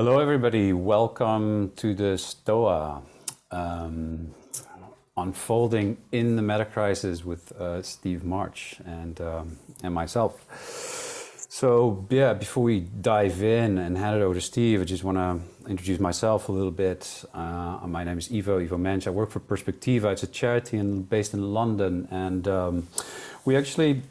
Hello, everybody. Welcome to the STOA, unfolding in the Metacrisis with Steve March and myself. So yeah, before we dive in and hand it over to Steve, I just want to introduce myself a little bit. My name is Ivo Mensch. I work for Perspectiva. It's a charity based in London, and we actually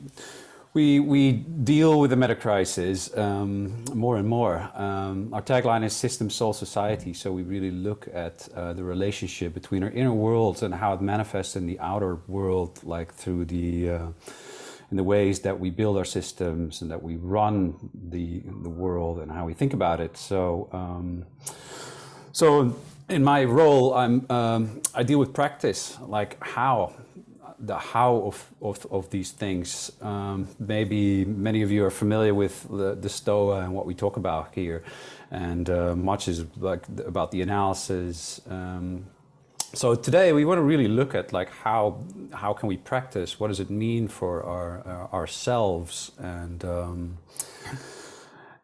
we deal with the meta-crisis more and more. Our tagline is "System Solve Society," so we really look at the relationship between our inner world and how it manifests in the outer world, like through in the ways that we build our systems and that we run the world and how we think about it. So in my role, I deal with practice, like the how of these things. Maybe many of you are familiar with the STOA and what we talk about here, and much is like about the analysis. So today we want to really look at like how can we practice? What does it mean for ourselves, and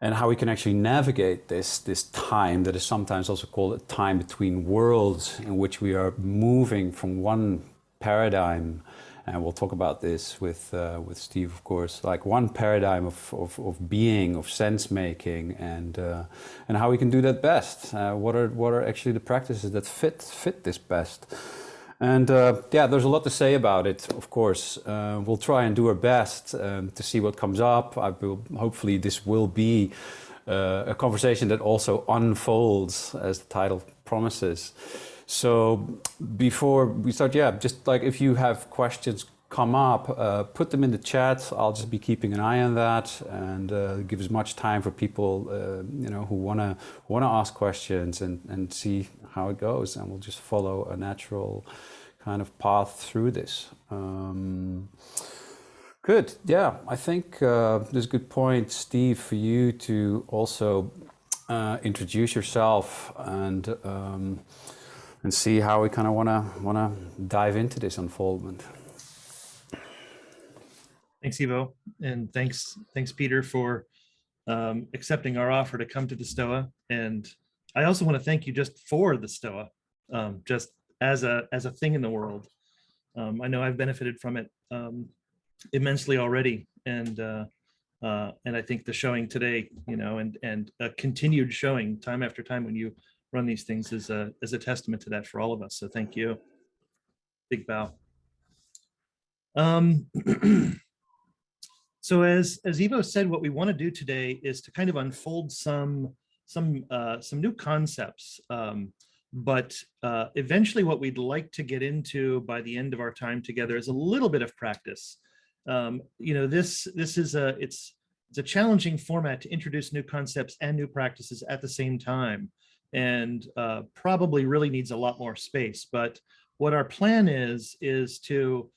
how we can actually navigate this time that is sometimes also called a time between worlds, in which we are moving from one paradigm, and we'll talk about this with Steve, of course, like one paradigm of being, of sense making, and how we can do that best. What are actually the practices that fit this best? And yeah, there's a lot to say about it, of course. We'll try and do our best to see what comes up. Hopefully this will be a conversation that also unfolds, as the title promises. So before we start, yeah, just like if you have questions come up, put them in the chat. I'll just be keeping an eye on that, and give as much time for people who wanna ask questions and see how it goes, and we'll just follow a natural kind of path through this. Good. Yeah, I think there's a good point, Steve, for you to also introduce yourself and see how we kind of wanna dive into this unfoldment. Thanks, Ivo, and thanks Peter for accepting our offer to come to the STOA. And I also want to thank you just for the STOA, just as a thing in the world. I know I've benefited from it immensely already, and I think the showing today, and a continued showing time after time when you run these things is a testament to that for all of us. So thank you. Big bow. So as Ivo said, what we want to do today is to kind of unfold some new concepts, but eventually what we'd like to get into by the end of our time together is a little bit of practice. This is it's a challenging format to introduce new concepts and new practices at the same time, and probably really needs a lot more space. But what our plan is to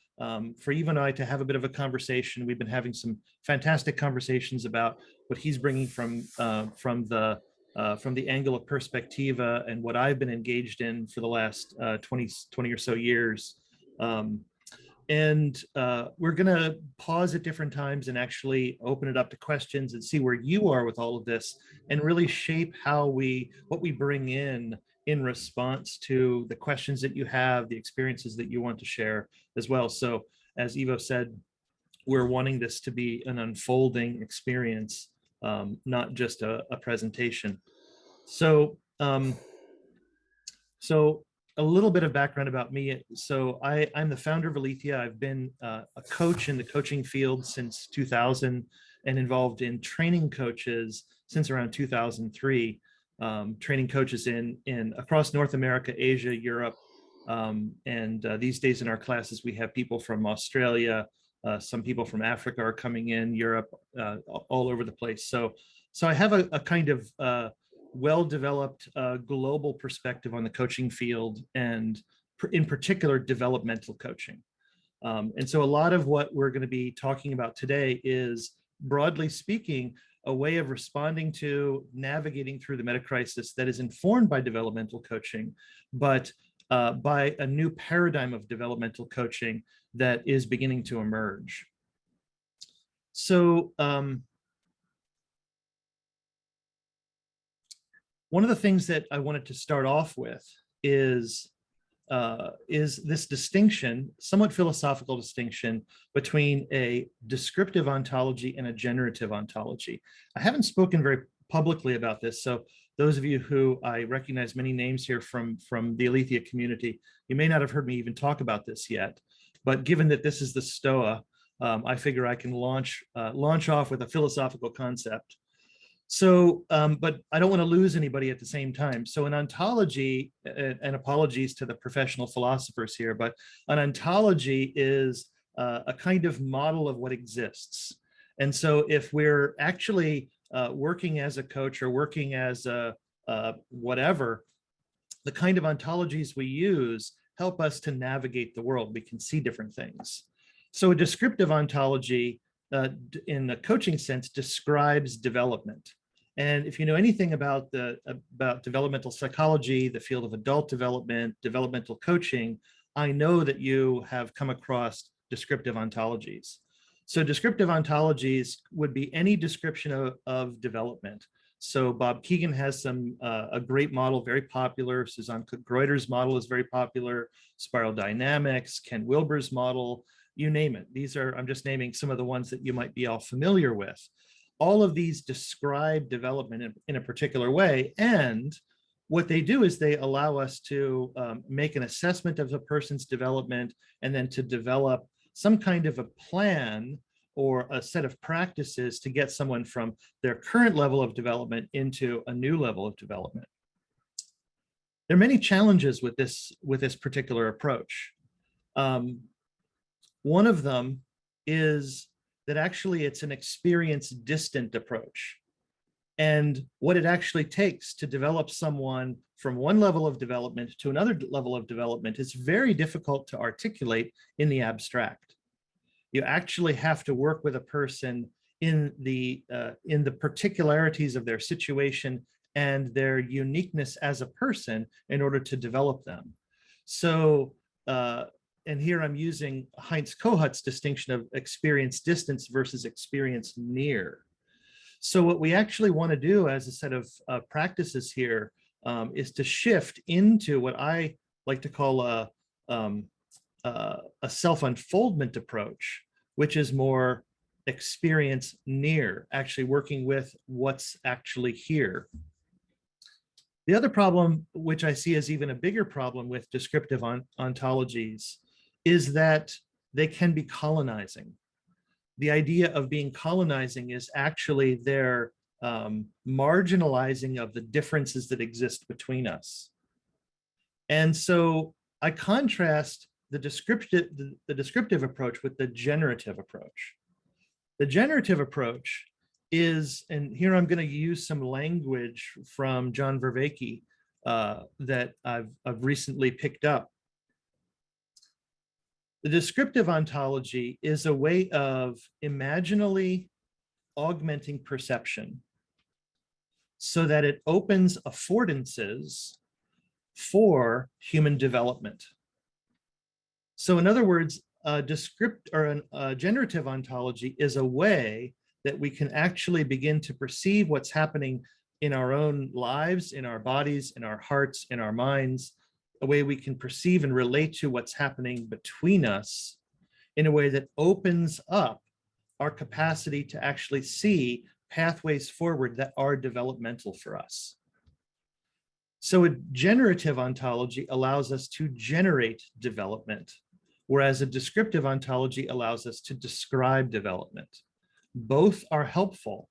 for Eva and I to have a bit of a conversation. We've been having some fantastic conversations about what he's bringing from the angle of Perspectiva and what I've been engaged in for the last 20 or so years. And we're going to pause at different times and actually open it up to questions and see where you are with all of this, and really shape what we bring in response to the questions that you have, the experiences that you want to share as well. So as Ivo said, we're wanting this to be an unfolding experience, not just a presentation. So a little bit of background about me. So I'm the founder of Alethea. I've been a coach in the coaching field since 2000 and involved in training coaches since around 2003, training coaches in across North America, Asia, Europe. And these days in our classes, we have people from Australia, some people from Africa are coming in, Europe, all over the place. So I have a kind of well-developed global perspective on the coaching field, and in particular developmental coaching. And so a lot of what we're going to be talking about today is, broadly speaking, a way of responding to navigating through the meta-crisis that is informed by developmental coaching, but by a new paradigm of developmental coaching that is beginning to emerge. So One of the things that I wanted to start off with is this distinction, somewhat philosophical distinction, between a descriptive ontology and a generative ontology. I haven't spoken very publicly about this, so those of you who I recognize many names here from the Aletheia community, you may not have heard me even talk about this yet, but given that this is the Stoa, I figure I can launch off with a philosophical concept. So, but I don't want to lose anybody at the same time. So an ontology, and apologies to the professional philosophers here, but an ontology is a kind of model of what exists. And so if we're actually working as a coach or working as a whatever, the kind of ontologies we use help us to navigate the world. We can see different things. So a descriptive ontology, in the coaching sense, describes development. And if you know anything about developmental psychology, the field of adult development, developmental coaching, I know that you have come across descriptive ontologies. So descriptive ontologies would be any description of development. So Bob Keegan has a great model, very popular. Suzanne Cook-Greuter's model is very popular. Spiral Dynamics, Ken Wilber's model, you name it. These are, I'm just naming some of the ones that you might be all familiar with. All of these describe development in a particular way. And what they do is they allow us to make an assessment of a person's development and then to develop some kind of a plan or a set of practices to get someone from their current level of development into a new level of development. There are many challenges with this particular approach. One of them is that actually it's an experience distant approach. And what it actually takes to develop someone from one level of development to another level of development is very difficult to articulate in the abstract. You actually have to work with a person in the particularities of their situation and their uniqueness as a person in order to develop them. So, and here I'm using Heinz Kohut's distinction of experience distance versus experience near. So what we actually want to do as a set of practices here is to shift into what I like to call a self-unfoldment approach, which is more experience near, actually working with what's actually here. The other problem, which I see as even a bigger problem with descriptive ontologies, is that they can be colonizing. The idea of being colonizing is actually their marginalizing of the differences that exist between us. And so I contrast the descriptive approach with the generative approach. The generative approach is, and here I'm going to use some language from John Vervaeke that I've recently picked up. The descriptive ontology is a way of imaginally augmenting perception so that it opens affordances for human development. So in other words, a generative ontology is a way that we can actually begin to perceive what's happening in our own lives, in our bodies, in our hearts, in our minds, a way we can perceive and relate to what's happening between us in a way that opens up our capacity to actually see pathways forward that are developmental for us. So a generative ontology allows us to generate development, whereas a descriptive ontology allows us to describe development. Both are helpful.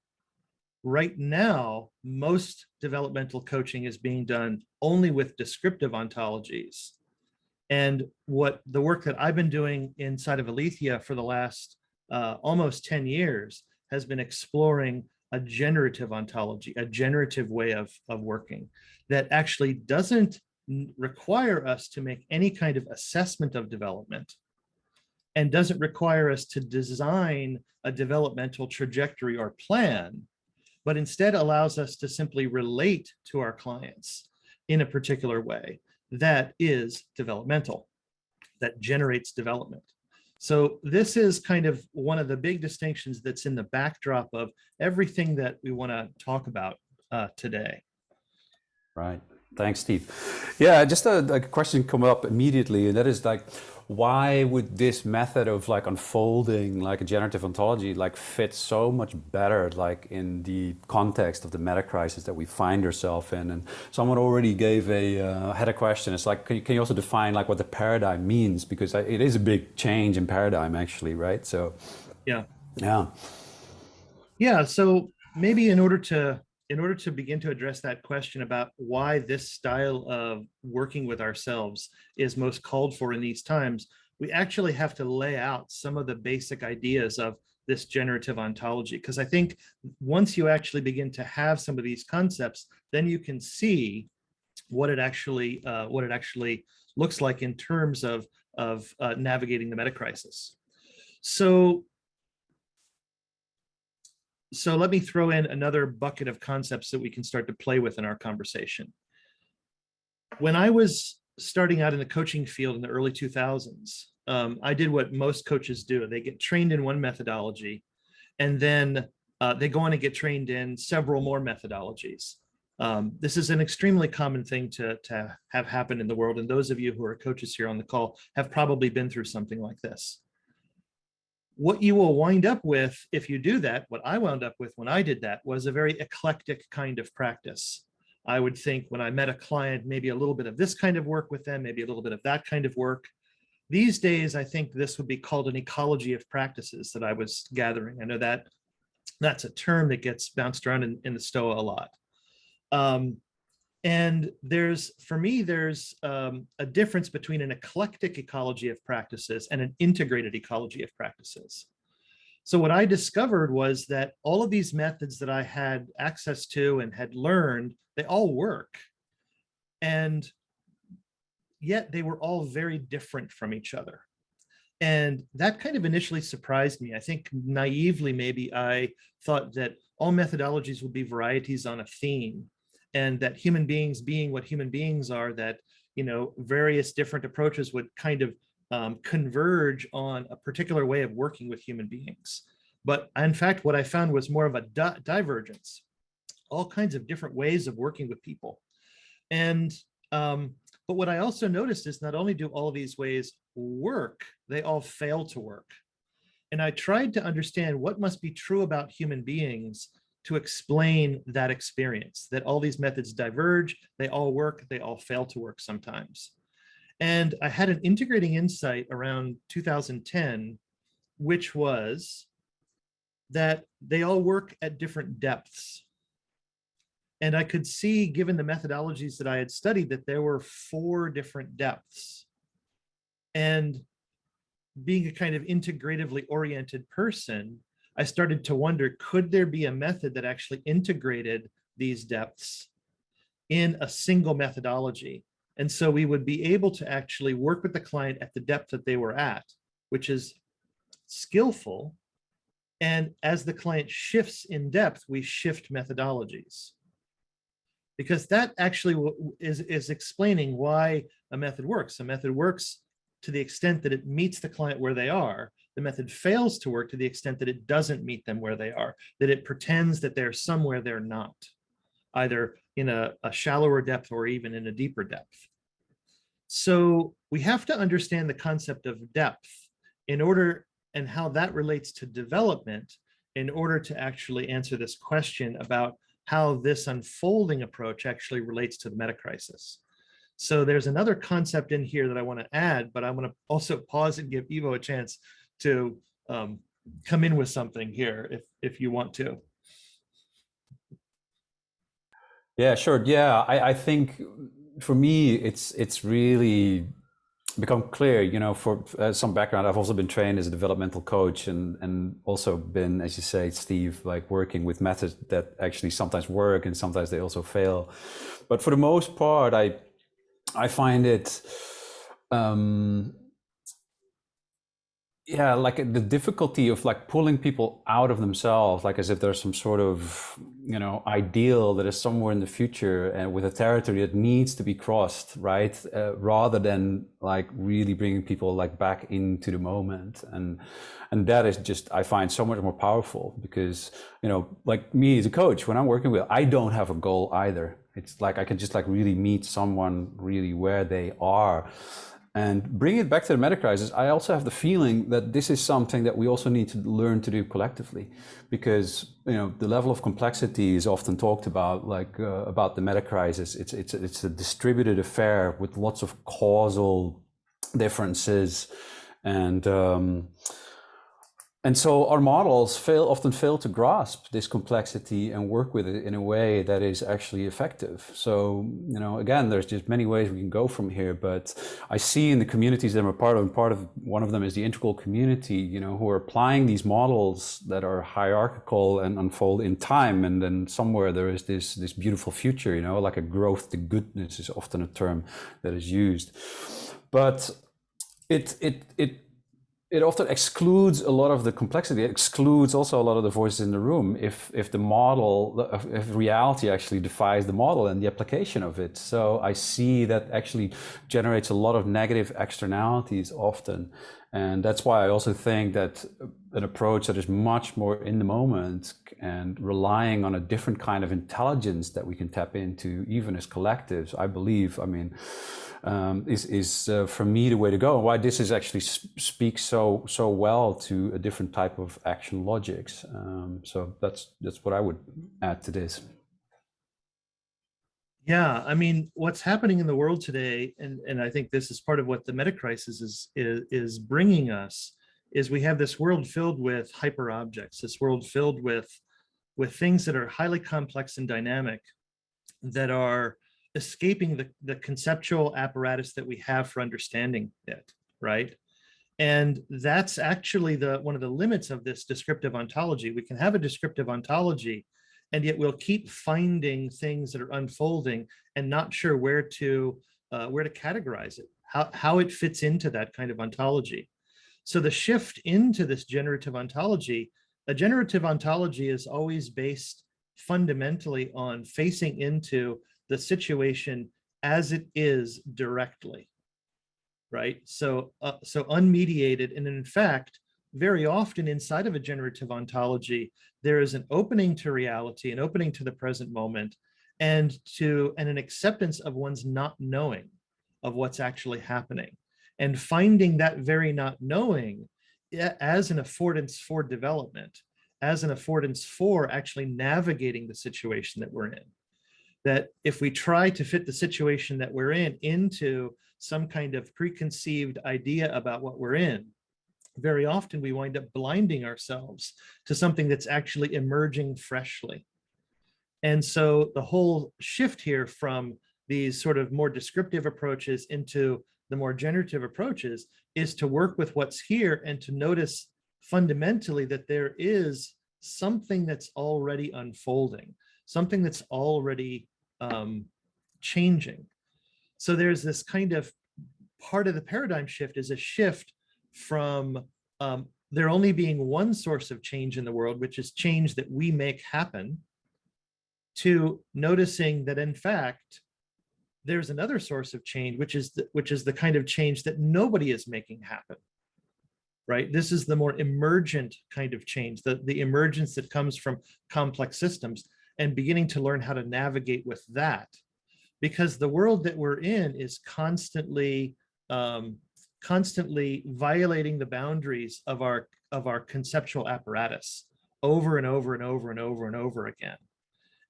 Right now, most developmental coaching is being done only with descriptive ontologies. And what the work that I've been doing inside of Aletheia for the last almost 10 years has been exploring a generative ontology, a generative way of working that actually doesn't require us to make any kind of assessment of development and doesn't require us to design a developmental trajectory or plan, but instead allows us to simply relate to our clients in a particular way that is developmental, that generates development. So this is kind of one of the big distinctions that's in the backdrop of everything that we want to talk about today. Right. Thanks, Steve. Yeah, just a question come up immediately, and that is like, why would this method of like unfolding like a generative ontology like fit so much better like in the context of the meta-crisis that we find ourselves in? And someone already gave had a question. It's like, can you also define like what the paradigm means? Because it is a big change in paradigm actually, right? So Yeah. yeah. Yeah. So maybe in order to begin to address that question about why this style of working with ourselves is most called for in these times, we actually have to lay out some of the basic ideas of this generative ontology. Because I think once you actually begin to have some of these concepts, then you can see what it actually looks like in terms of navigating the meta crisis. So let me throw in another bucket of concepts that we can start to play with in our conversation. When I was starting out in the coaching field in the early 2000s, I did what most coaches do. They get trained in one methodology, and then they go on and get trained in several more methodologies. This is an extremely common thing to have happen in the world, and those of you who are coaches here on the call have probably been through something like this. What you will wind up with if you do that, what I wound up with when I did that, was a very eclectic kind of practice. I would think when I met a client, maybe a little bit of this kind of work with them, maybe a little bit of that kind of work. These days, I think this would be called an ecology of practices that I was gathering. I know that that's a term that gets bounced around in the stoa a lot. And for me, there's a difference between an eclectic ecology of practices and an integrated ecology of practices. So what I discovered was that all of these methods that I had access to and had learned, they all work. And yet they were all very different from each other. And that kind of initially surprised me. I think naively, maybe I thought that all methodologies would be varieties on a theme, and that human beings being what human beings are, that, various different approaches would kind of converge on a particular way of working with human beings. But in fact, what I found was more of a divergence, all kinds of different ways of working with people. And but what I also noticed is not only do all of these ways work, they all fail to work. And I tried to understand what must be true about human beings to explain that experience, that all these methods diverge, they all work, they all fail to work sometimes. And I had an integrating insight around 2010, which was that they all work at different depths. And I could see, given the methodologies that I had studied, that there were 4 different depths. And being a kind of integratively oriented person, I started to wonder, could there be a method that actually integrated these depths in a single methodology? And so we would be able to actually work with the client at the depth that they were at, which is skillful. And as the client shifts in depth, we shift methodologies. Because that actually is explaining why a method works. A method works to the extent that it meets the client where they are. The method fails to work to the extent that it doesn't meet them where they are, that it pretends that they're somewhere they're not, either in a shallower depth or even in a deeper depth. So we have to understand the concept of depth in order, and how that relates to development, in order to actually answer this question about how this unfolding approach actually relates to the meta-crisis. So there's another concept in here that I want to add, but I want to also pause and give Ivo a chance to come in with something here if you want to. Yeah, sure. Yeah, I think for me, it's really become clear, for some background. I've also been trained as a developmental coach and also been, as you say, Steve, like working with methods that actually sometimes work and sometimes they also fail. But for the most part, I find it, yeah, like the difficulty of like pulling people out of themselves, like as if there's some sort of, ideal that is somewhere in the future and with a territory that needs to be crossed, right? Rather than like really bringing people like back into the moment. And that is just, I find so much more powerful because, like me as a coach, when I'm working with, I don't have a goal either. It's like I can just like really meet someone really where they are. And bringing it back to the Metacrisis, I also have the feeling that this is something that we also need to learn to do collectively, because the level of complexity is often talked about, like about the Metacrisis. It's a distributed affair with lots of causal differences, and so our models often fail to grasp this complexity and work with it in a way that is actually effective. So, again, there's just many ways we can go from here, but I see in the communities that I'm a part of, and one of them is the Integral community, who are applying these models that are hierarchical and unfold in time. And then somewhere there is this beautiful future, like a growth to goodness is often a term that is used. But it often excludes a lot of the complexity. It excludes also a lot of the voices in the room if reality actually defies the model and the application of it. So I see that actually generates a lot of negative externalities often. And that's why I also think that an approach that is much more in the moment and relying on a different kind of intelligence that we can tap into, even as collectives, I believe, is for me the way to go, and why this is actually speaks so well to a different type of action logics. So that's what I would add to this. Yeah, what's happening in the world today, and I think this is part of what the Metacrisis is bringing us, is we have this world filled with hyper objects, this world filled with things that are highly complex and dynamic, that are escaping the conceptual apparatus that we have for understanding it, right? And that's actually one of the limits of this descriptive ontology. We can have a descriptive ontology, and yet we'll keep finding things that are unfolding and not sure where to categorize it, how it fits into that kind of ontology. So the shift into this generative ontology, a generative ontology is always based fundamentally on facing into the situation as it is directly, right? So unmediated, and in fact, very often inside of a generative ontology, there is an opening to reality, an opening to the present moment, and an acceptance of one's not knowing of what's actually happening, and finding that very not knowing as an affordance for development, as an affordance for actually navigating the situation that we're in. That if we try to fit the situation that we're in into some kind of preconceived idea about what we're in, very often we wind up blinding ourselves to something that's actually emerging freshly. And so the whole shift here from these sort of more descriptive approaches into the more generative approaches is to work with what's here and to notice fundamentally that there is something that's already unfolding, something that's already changing. So there's this kind of part of the paradigm shift is a shift from there only being one source of change in the world, which is change that we make happen, to noticing that in fact there's another source of change, which is the kind of change that nobody is making happen, right? This is the more emergent kind of change, the emergence that comes from complex systems, and beginning to learn how to navigate with that, because the world that we're in is constantly violating the boundaries of our conceptual apparatus over and over and over and over and over again.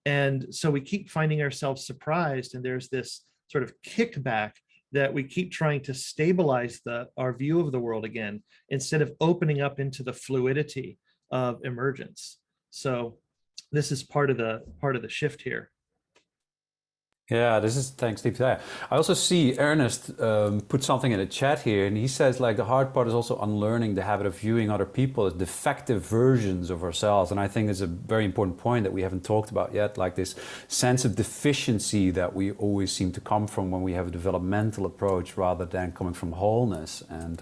And so we keep finding ourselves surprised, and there's this sort of kickback that we keep trying to stabilize our view of the world again, instead of opening up into the fluidity of emergence. So this is part of the shift here. Yeah, thanks, Steve. I also see Ernest put something in the chat here, and he says like the hard part is also unlearning the habit of viewing other people as defective versions of ourselves. And I think it's a very important point that we haven't talked about yet, like this sense of deficiency that we always seem to come from when we have a developmental approach rather than coming from wholeness. And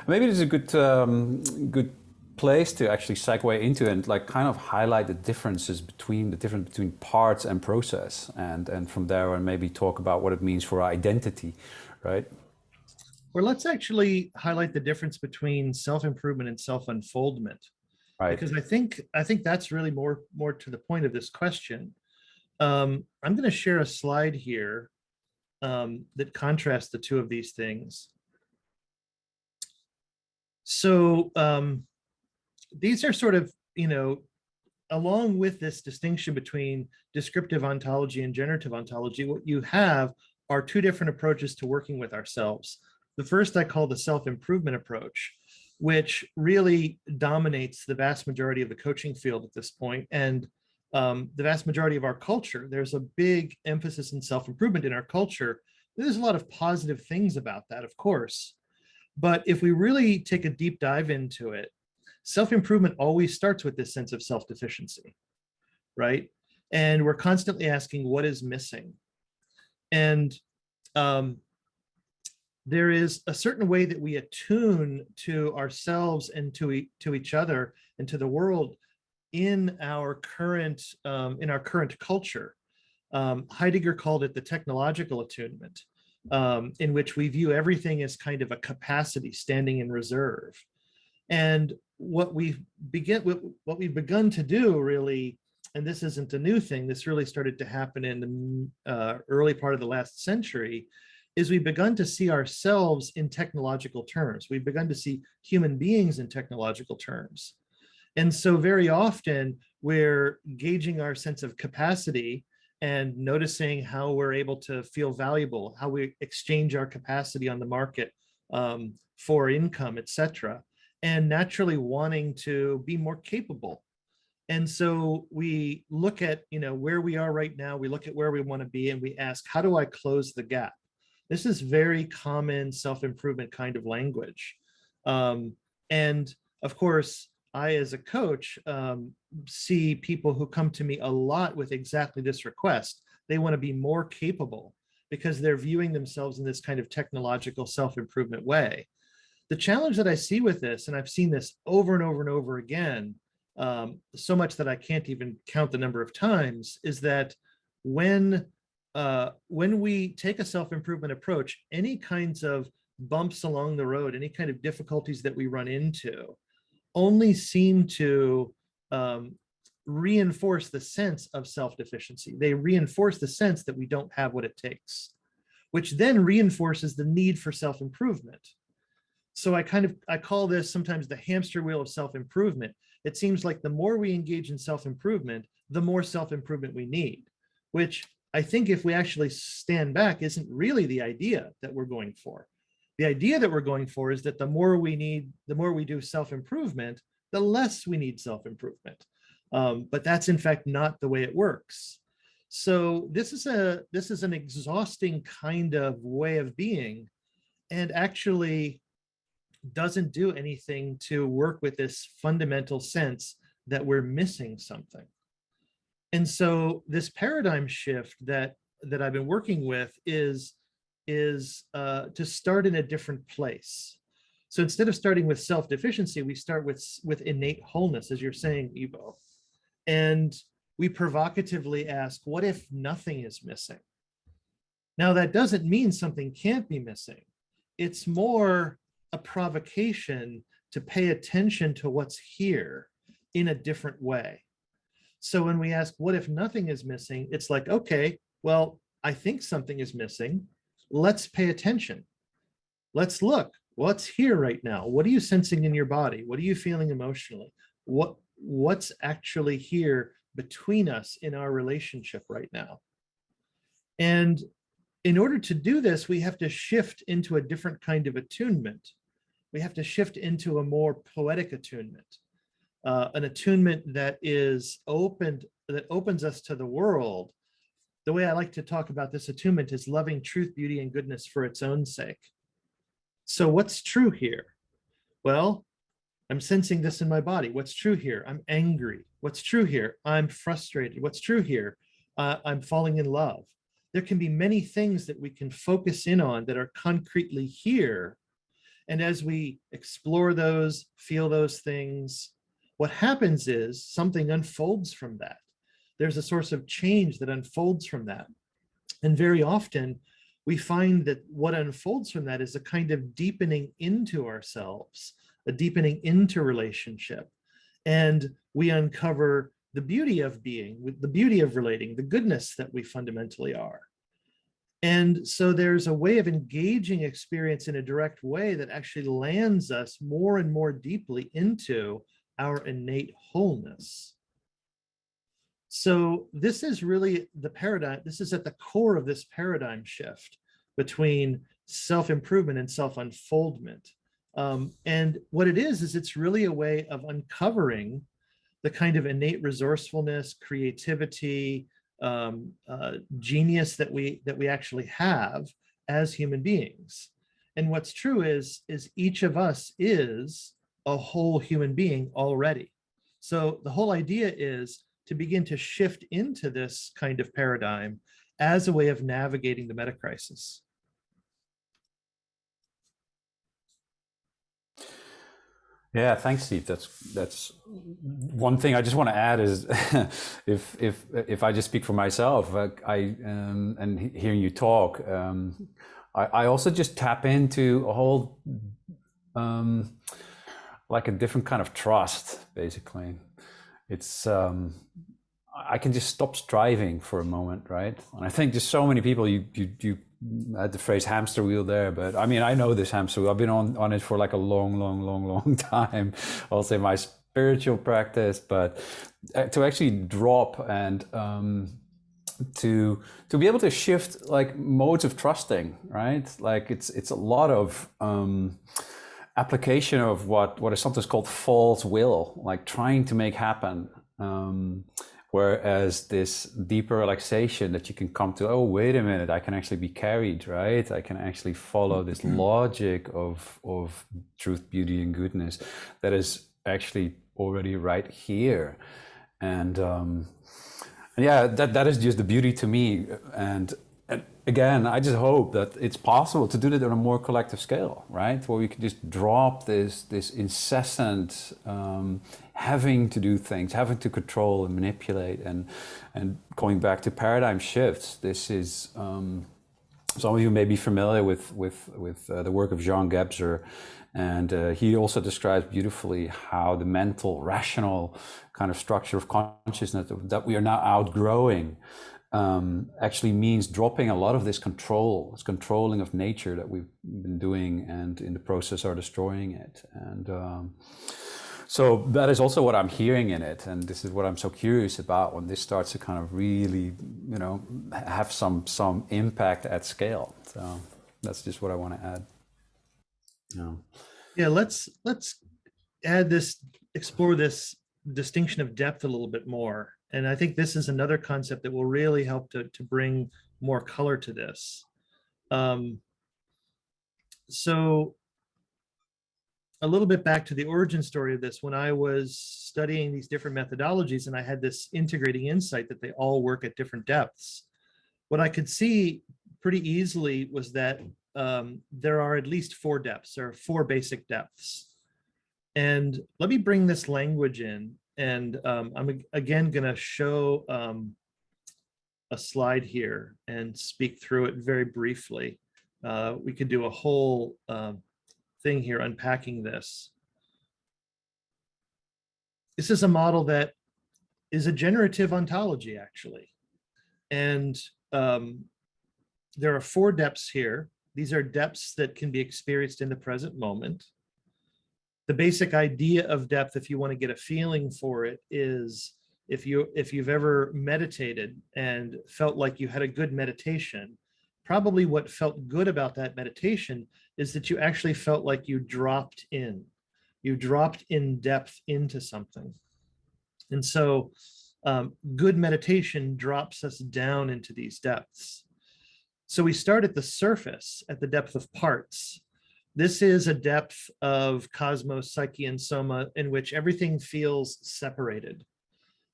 maybe it is a good place to actually segue into and like kind of highlight the difference between parts and process, and from there and maybe talk about what it means for our identity, right? Or let's actually highlight the difference between self-improvement and self-unfoldment, right? Because I think that's really more to the point of this question. I'm going to share a slide here that contrasts the two of these things. So these are sort of, along with this distinction between descriptive ontology and generative ontology, what you have are two different approaches to working with ourselves. The first I call the self-improvement approach, which really dominates the vast majority of the coaching field at this point, and the vast majority of our culture. There's a big emphasis in self-improvement in our culture. There's a lot of positive things about that, of course. But if we really take a deep dive into it, self-improvement always starts with this sense of self-deficiency, right? And we're constantly asking what is missing. And there is a certain way that we attune to ourselves and to each other and to the world in our current culture. Heidegger called it the technological attunement, in which we view everything as kind of a capacity standing in reserve. And what we've begun to do really, and this isn't a new thing, this really started to happen in the early part of the last century, is we've begun to see ourselves in technological terms. We've begun to see human beings in technological terms. And so very often we're gauging our sense of capacity and noticing how we're able to feel valuable, how we exchange our capacity on the market for income, et cetera, and naturally wanting to be more capable. And so we look at, where we are right now, we look at where we want to be, and we ask, how do I close the gap? This is very common self-improvement kind of language. And of course, I, as a coach, see people who come to me a lot with exactly this request. They want to be more capable because they're viewing themselves in this kind of technological self-improvement way. The challenge that I see with this, and I've seen this over and over and over again, so much that I can't even count the number of times, is that when we take a self-improvement approach, any kinds of bumps along the road, any kind of difficulties that we run into, only seem to reinforce the sense of self-deficiency. They reinforce the sense that we don't have what it takes, which then reinforces the need for self-improvement. So I call this sometimes the hamster wheel of self-improvement. It seems like the more we engage in self-improvement, the more self-improvement we need, which I think if we actually stand back isn't really the idea that we're going for. The idea that we're going for is that the more we do self-improvement, the less we need self-improvement. But that's in fact not the way it works. So this is an exhausting kind of way of being, and actually doesn't do anything to work with this fundamental sense that we're missing something. And so this paradigm shift that I've been working with is to start in a different place. So instead of starting with self-deficiency, we start with innate wholeness, as you're saying, Ivo. And we provocatively ask, what if nothing is missing? Now, that doesn't mean something can't be missing. It's more a provocation to pay attention to what's here in a different way. So when we ask, what if nothing is missing? It's like, okay, well, I think something is missing. Let's pay attention. Let's look. What's here right now? What are you sensing in your body? What are you feeling emotionally? What's actually here between us in our relationship right now? And in order to do this, we have to shift into a different kind of attunement. We have to shift into a more poetic attunement, an attunement that opens us to the world. The way I like to talk about this attunement is loving truth, beauty, and goodness for its own sake. So what's true here? Well, I'm sensing this in my body. What's true here? I'm angry. What's true here? I'm frustrated. What's true here? I'm falling in love. There can be many things that we can focus in on that are concretely here. And as we explore those, feel those things, what happens is something unfolds from that. There's a source of change that unfolds from that. And very often we find that what unfolds from that is a kind of deepening into ourselves, a deepening into relationship. And we uncover the beauty of being, with the beauty of relating, the goodness that we fundamentally are. And so there's a way of engaging experience in a direct way that actually lands us more and more deeply into our innate wholeness. So this is really the paradigm. This is at the core of this paradigm shift between self-improvement and self-unfoldment. And what it is it's really a way of uncovering the kind of innate resourcefulness, creativity, genius that we actually have as human beings. And what's true is each of us is a whole human being already. So the whole idea is to begin to shift into this kind of paradigm as a way of navigating the metacrisis. Yeah, thanks, Steve. That's one thing I just want to add is, if I just speak for myself, and hearing you talk, I also just tap into a whole like a different kind of trust. Basically, it's I can just stop striving for a moment, right? And I think just so many people, you had the phrase hamster wheel there, but I mean, I know this hamster wheel. I've been on it for like a long time. I'll say my spiritual practice, but to actually drop and to be able to shift like modes of trusting, right? Like it's a lot of application of what is sometimes called false will, like trying to make happen. Whereas this deeper relaxation that you can come to, oh, wait a minute, I can actually be carried, right? I can actually follow this logic of truth, beauty, and goodness that is actually already right here. And yeah, that is just the beauty to me. And again, I just hope that it's possible to do that on a more collective scale, right? Where we can just drop this incessant having to do things, having to control and manipulate, and going back to paradigm shifts. This is some of you may be familiar with the work of Jean Gebser, and he also describes beautifully how the mental, rational kind of structure of consciousness that we are now outgrowing actually means dropping a lot of this control, this controlling of nature that we've been doing, and in the process are destroying it. And so that is also what I'm hearing in it, and this is what I'm so curious about when this starts to kind of really, have some impact at scale. So that's just what I want to add. Yeah, let's add this, explore this distinction of depth a little bit more. And I think this is another concept that will really help to bring more color to this. So a little bit back to the origin story of this, when I was studying these different methodologies and I had this integrating insight that they all work at different depths, what I could see pretty easily was that there are at least 4 depths. There are 4 basic depths. And let me bring this language in. And I'm again going to show a slide here and speak through it very briefly. We could do a whole thing here unpacking this. This is a model that is a generative ontology, actually. And there are 4 depths here. These are depths that can be experienced in the present moment. The basic idea of depth, if you want to get a feeling for it, is if you've ever meditated and felt like you had a good meditation, probably what felt good about that meditation is that you actually felt like you dropped in. You dropped in depth into something. And so good meditation drops us down into these depths. So we start at the surface, at the depth of parts. This is a depth of cosmos, psyche, and soma in which everything feels separated.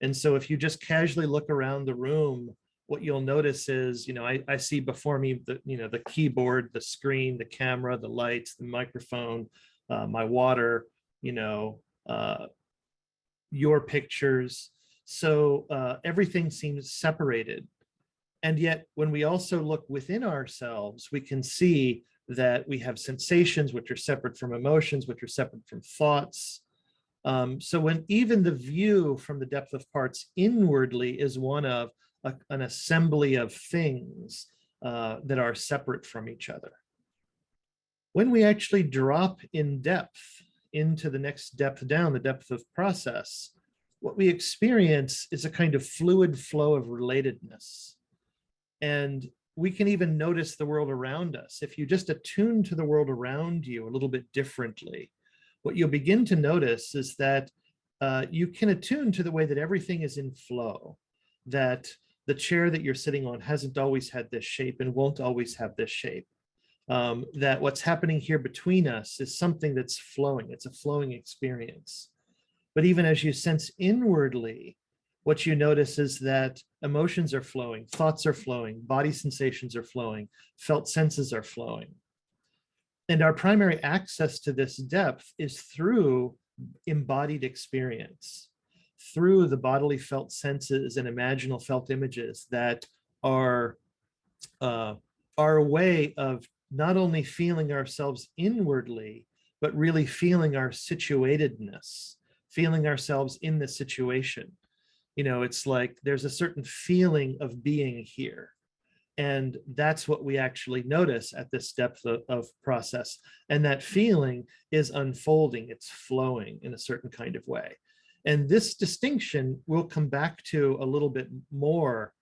And so if you just casually look around the room, what you'll notice is, I see before me the keyboard, the screen, the camera, the lights, the microphone, my water, your pictures. So everything seems separated. And yet, when we also look within ourselves, we can see that we have sensations which are separate from emotions, which are separate from thoughts. So when even the view from the depth of parts inwardly is one of an assembly of things that are separate from each other. When we actually drop in depth into the next depth down, the depth of process, what we experience is a kind of fluid flow of relatedness. And we can even notice the world around us. If you just attune to the world around you a little bit differently, what you'll begin to notice is that you can attune to the way that everything is in flow, that the chair that you're sitting on hasn't always had this shape and won't always have this shape. That what's happening here between us is something that's flowing. It's a flowing experience. But even as you sense inwardly, what you notice is that emotions are flowing, thoughts are flowing, body sensations are flowing, felt senses are flowing. And our primary access to this depth is through embodied experience, through the bodily felt senses and imaginal felt images that are our way of not only feeling ourselves inwardly, but really feeling our situatedness, feeling ourselves in the situation. You know, it's like there's a certain feeling of being here. And that's what we actually notice at this depth of process. And that feeling is unfolding, it's flowing in a certain kind of way. And this distinction we'll come back to a little bit more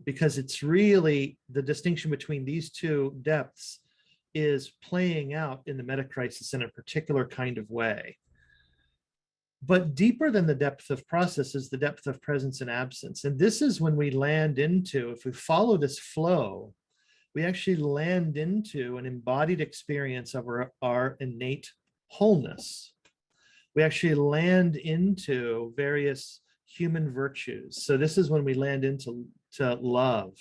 because it's really the distinction between these two depths is playing out in the metacrisis in a particular kind of way. But deeper than the depth of process is the depth of presence and absence. And this is when we land into, if we follow this flow, we actually land into an embodied experience of our innate wholeness. We actually land into various human virtues. So this is when we land into love,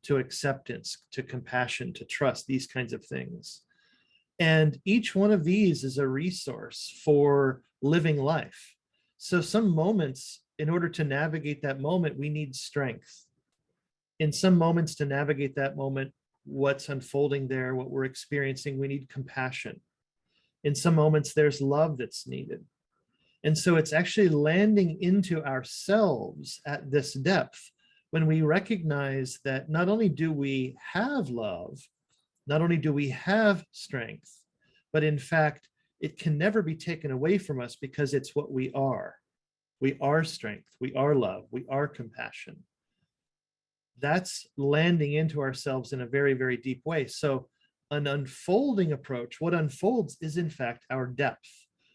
to acceptance, to compassion, to trust, these kinds of things. And each one of these is a resource for living life. So some moments, in order to navigate that moment, we need strength. In some moments to navigate that moment, what's unfolding there, what we're experiencing, we need compassion. In some moments, there's love that's needed. And so it's actually landing into ourselves at this depth when we recognize that not only do we have love, not only do we have strength, but in fact, it can never be taken away from us because it's what we are. We are strength, we are love, we are compassion. That's landing into ourselves in a very, very deep way. So an unfolding approach, what unfolds is in fact our depth.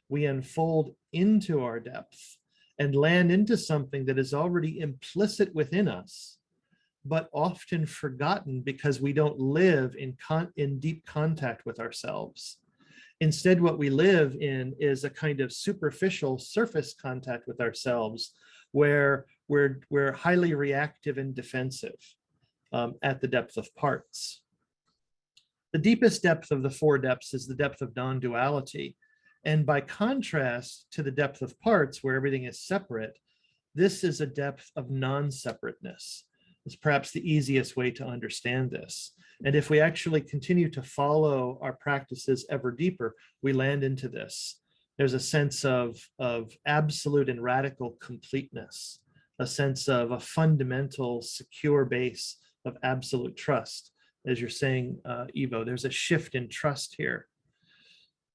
We unfold into our depth and land into something that is already implicit within us, but often forgotten because we don't live in deep contact with ourselves. Instead, what we live in is a kind of superficial surface contact with ourselves where we're highly reactive and defensive at the depth of parts. The deepest depth of the four depths is the depth of non-duality. And by contrast to the depth of parts where everything is separate, this is a depth of non-separateness. It's perhaps the easiest way to understand this. And if we actually continue to follow our practices ever deeper, we land into this. There's a sense of absolute and radical completeness, a sense of a fundamental, secure base of absolute trust. As you're saying, Ivo, there's a shift in trust here.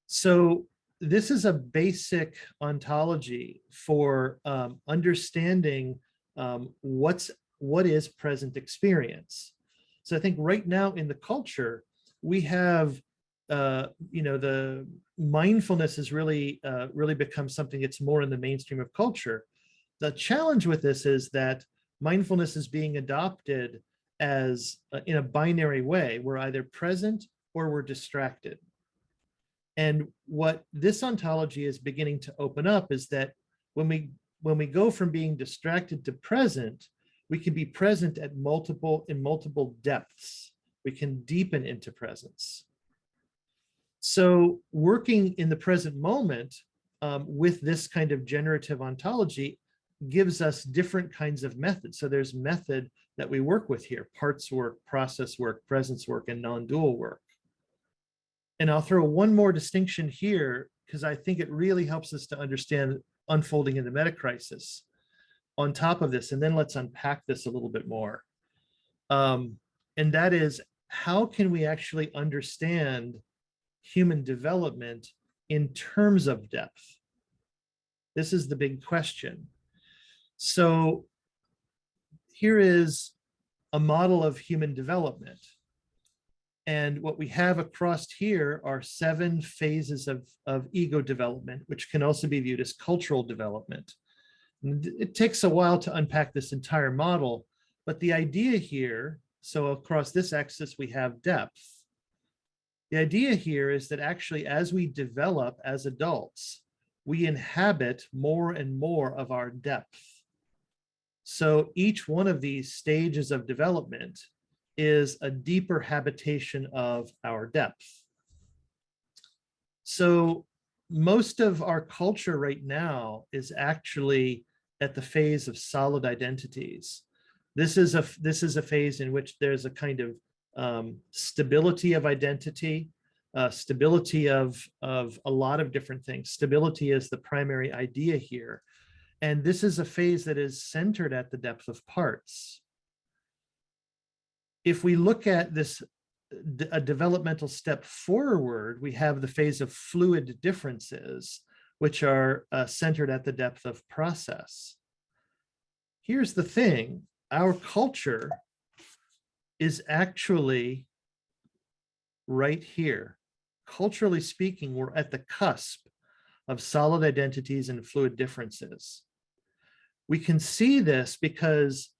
So this is a basic ontology for understanding what is present experience. So I think right now in the culture, we have, the mindfulness has really become something that's more in the mainstream of culture. The challenge with this is that mindfulness is being adopted as in a binary way. We're either present or we're distracted. And what this ontology is beginning to open up is that when we go from being distracted to present, we can be present in multiple depths. We can deepen into presence. So working in the present moment with this kind of generative ontology gives us different kinds of methods. So there's method that we work with here: parts work, process work, presence work, and non-dual work. And I'll throw one more distinction here because I think it really helps us to understand unfolding in the Metacrisis on top of this. And then let's unpack this a little bit more. And that is, how can we actually understand human development in terms of depth? This is the big question. So here is a model of human development. And what we have across here are 7 phases of ego development, which can also be viewed as cultural development. And it takes a while to unpack this entire model, but the idea here, so across this axis, we have depth. The idea here is that actually, as we develop as adults, we inhabit more and more of our depth. So each one of these stages of development is a deeper habitation of our depth. So most of our culture right now is actually at the phase of solid identities. This is a phase in which there's a kind of stability of identity, stability of a lot of different things. Stability is the primary idea here. And this is a phase that is centered at the depth of parts. If we look at this, a developmental step forward, we have the phase of fluid differences, which are centered at the depth of process. Here's the thing, our culture is actually right here. Culturally speaking, we're at the cusp of solid identities and fluid differences. We can see this because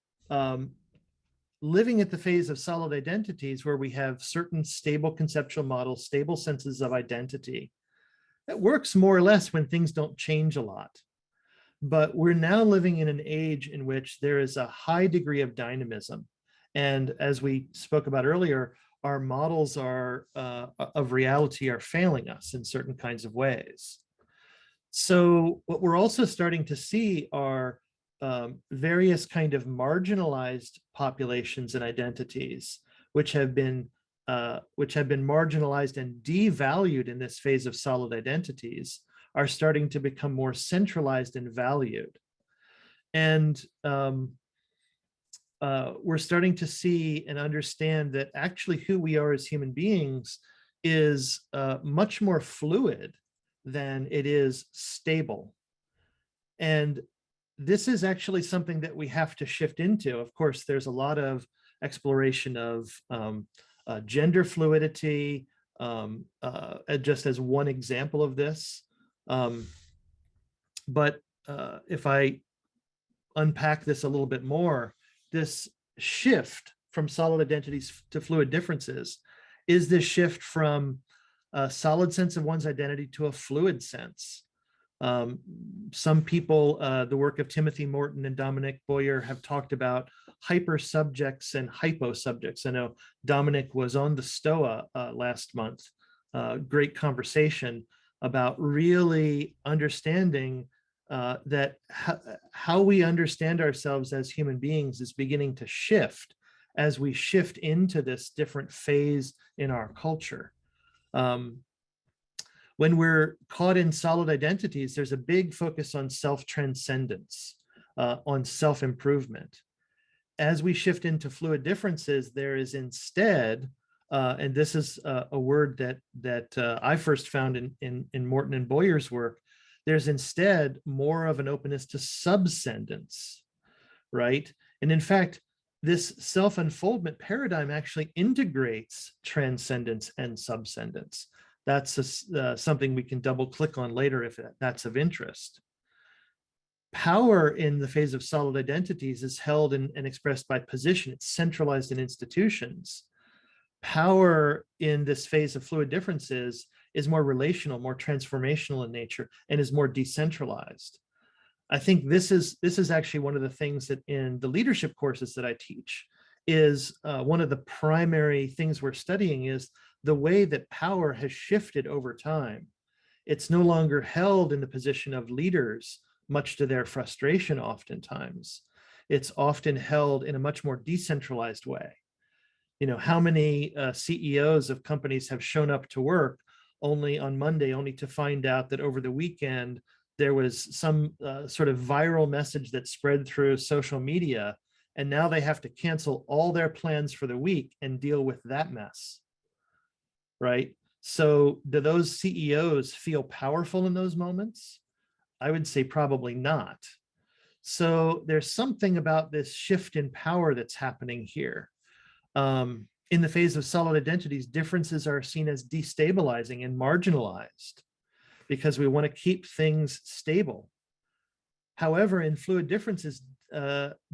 living at the phase of solid identities, where we have certain stable conceptual models, stable senses of identity, that works more or less when things don't change a lot. But we're now living in an age in which there is a high degree of dynamism. And as we spoke about earlier, our models of reality are failing us in certain kinds of ways. So what we're also starting to see are various kind of marginalized populations and identities, which have been marginalized and devalued in this phase of solid identities, are starting to become more centralized and valued. And we're starting to see and understand that actually who we are as human beings is much more fluid than it is stable. And this is actually something that we have to shift into. Of course, there's a lot of exploration of gender fluidity, just as one example of this. But if I unpack this a little bit more, this shift from solid identities to fluid differences is this shift from a solid sense of one's identity to a fluid sense. Some people, the work of Timothy Morton and Dominic Boyer, have talked about hypersubjects and hyposubjects. I know Dominic was on the STOA last month. Great conversation about really understanding that how we understand ourselves as human beings is beginning to shift as we shift into this different phase in our culture. When we're caught in solid identities, there's a big focus on self-transcendence, on self-improvement. As we shift into fluid differences, there is instead, and this is a word that I first found in Morton and Boyer's work, there's instead more of an openness to subscendence, right? And in fact, this self-unfoldment paradigm actually integrates transcendence and subscendence. That's something we can double click on later if that's of interest. Power in the phase of solid identities is held and expressed by position. It's centralized in institutions. Power in this phase of fluid differences is more relational, more transformational in nature, and is more decentralized. I think this is actually one of the things that in the leadership courses that I teach is one of the primary things we're studying is the way that power has shifted over time. It's no longer held in the position of leaders, much to their frustration oftentimes. It's often held in a much more decentralized way. You know, how many CEOs of companies have shown up to work only on Monday, only to find out that over the weekend, there was some sort of viral message that spread through social media, and now they have to cancel all their plans for the week and deal with that mess, right? So do those CEOs feel powerful in those moments? I would say probably not. So there's something about this shift in power that's happening here. In the phase of solid identities, differences are seen as destabilizing and marginalized because we want to keep things stable. However, in fluid differences,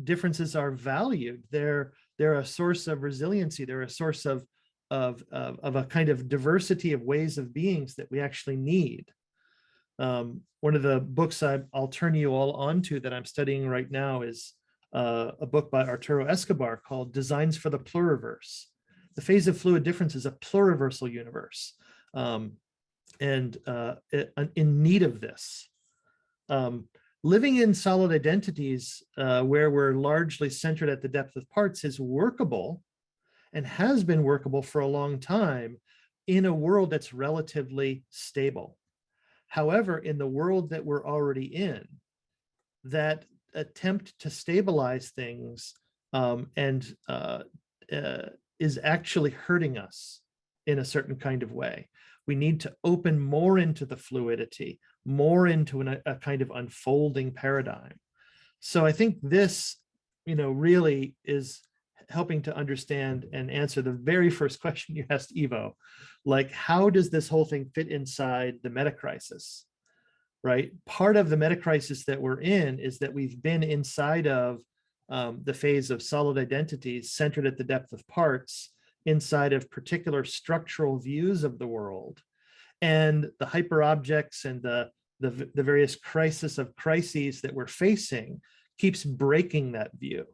differences are valued. They're a source of resiliency. They're a source of a kind of diversity of ways of beings that we actually need. One of the books I'll turn you all onto that I'm studying right now is a book by Arturo Escobar called Designs for the Pluriverse. The phase of fluid difference is a pluriversal universe, and in need of this. Living in solid identities where we're largely centered at the depth of parts is workable and has been workable for a long time in a world that's relatively stable. However, in the world that we're already in, that attempt to stabilize things is actually hurting us in a certain kind of way. We need to open more into the fluidity, more into a kind of unfolding paradigm. So I think this, really is helping to understand and answer the very first question you asked, Ivo, like, how does this whole thing fit inside the metacrisis, right? Part of the metacrisis that we're in is that we've been inside of the phase of solid identities centered at the depth of parts, inside of particular structural views of the world, and the hyperobjects and the various crises that we're facing keeps breaking that view.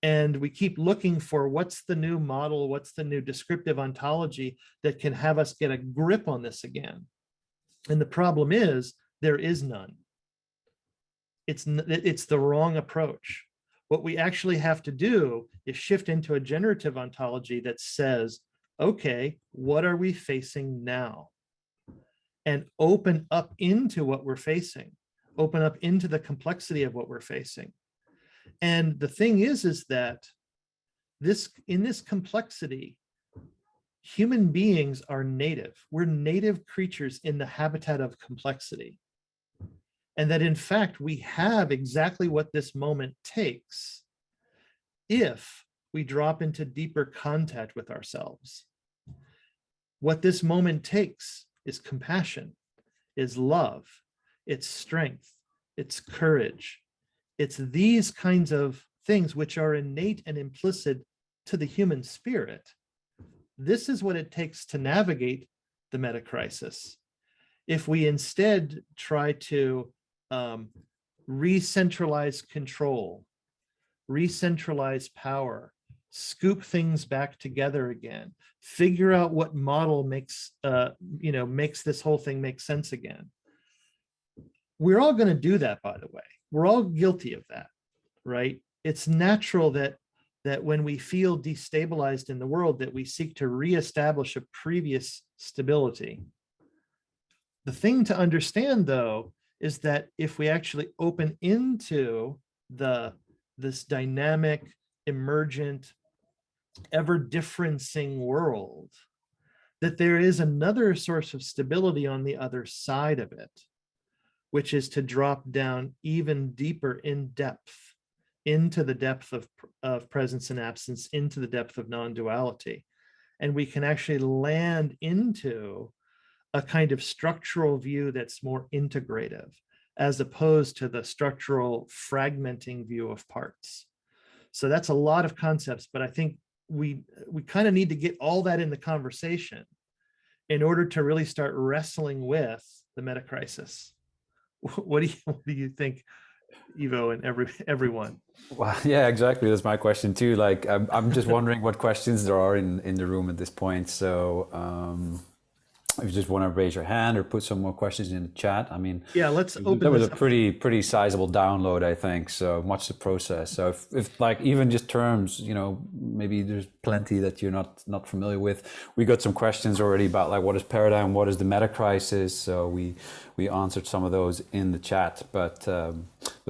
And we keep looking for what's the new model, what's the new descriptive ontology that can have us get a grip on this again. And the problem is there is none. It's the wrong approach. What we actually have to do is shift into a generative ontology that says, okay, what are we facing now? And open up into what we're facing, open up into the complexity of what we're facing. And the thing is that in this complexity, human beings are native. We're native creatures in the habitat of complexity. And that in fact, we have exactly what this moment takes if we drop into deeper contact with ourselves. What this moment takes is compassion, is love, it's strength, it's courage. It's these kinds of things which are innate and implicit to the human spirit. This is what it takes to navigate the metacrisis. If we instead try to re-centralize control, re-centralize power, scoop things back together again, figure out what model makes this whole thing make sense again. We're all going to do that, by the way. We're all guilty of that, right? It's natural that when we feel destabilized in the world, that we seek to reestablish a previous stability. The thing to understand, though, is that if we actually open into this dynamic, emergent, ever-differencing world, that there is another source of stability on the other side of it, which is to drop down even deeper in depth, into the depth of presence and absence, into the depth of non-duality. And we can actually land into a kind of structural view that's more integrative, as opposed to the structural fragmenting view of parts. So that's a lot of concepts, but I think we kind of need to get all that in the conversation in order to really start wrestling with the metacrisis. What do you think, Ivo, and everyone? Well, yeah, exactly. That's my question too. Like, I'm just wondering what questions there are in the room at this point. So, if you just want to raise your hand or put some more questions in the chat. I mean, Yeah, let's that open was this a up. pretty sizable download, I think. So much to process. So if like even just terms, maybe there's plenty that you're not familiar with. We got some questions already about like what is paradigm, what is the meta-crisis. So we answered some of those in the chat. But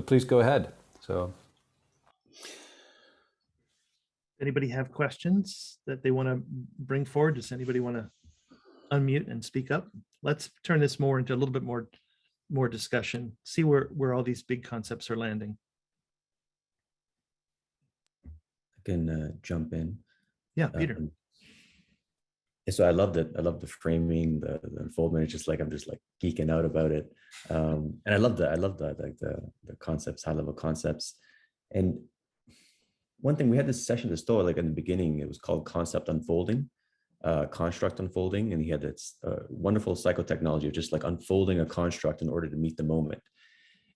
please go ahead. So. Anybody have questions that they want to bring forward? Does anybody want to unmute and speak up? Let's turn this more into a little bit more discussion, see where all these big concepts are landing. I can jump in. Yeah, Peter. So I love the framing, the unfoldment. It's just like I'm just like geeking out about it, and I love the like the concepts, high level concepts. And one thing, we had this session at the store, like in the beginning, it was called concept unfolding, construct unfolding, and he had this wonderful psychotechnology of just like unfolding a construct in order to meet the moment.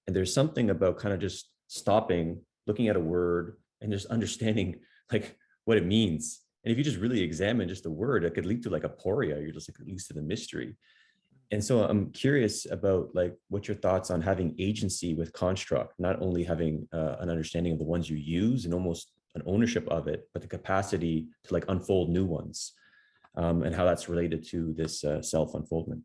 And there's something about kind of just stopping, looking at a word, and just understanding like what it means. And if you just really examine just the word, it could lead to like aporia. You're just like, it leads to the mystery. And so I'm curious about like what your thoughts on having agency with construct, not only having an understanding of the ones you use and almost an ownership of it, but the capacity to like unfold new ones, and how that's related to this self-unfoldment.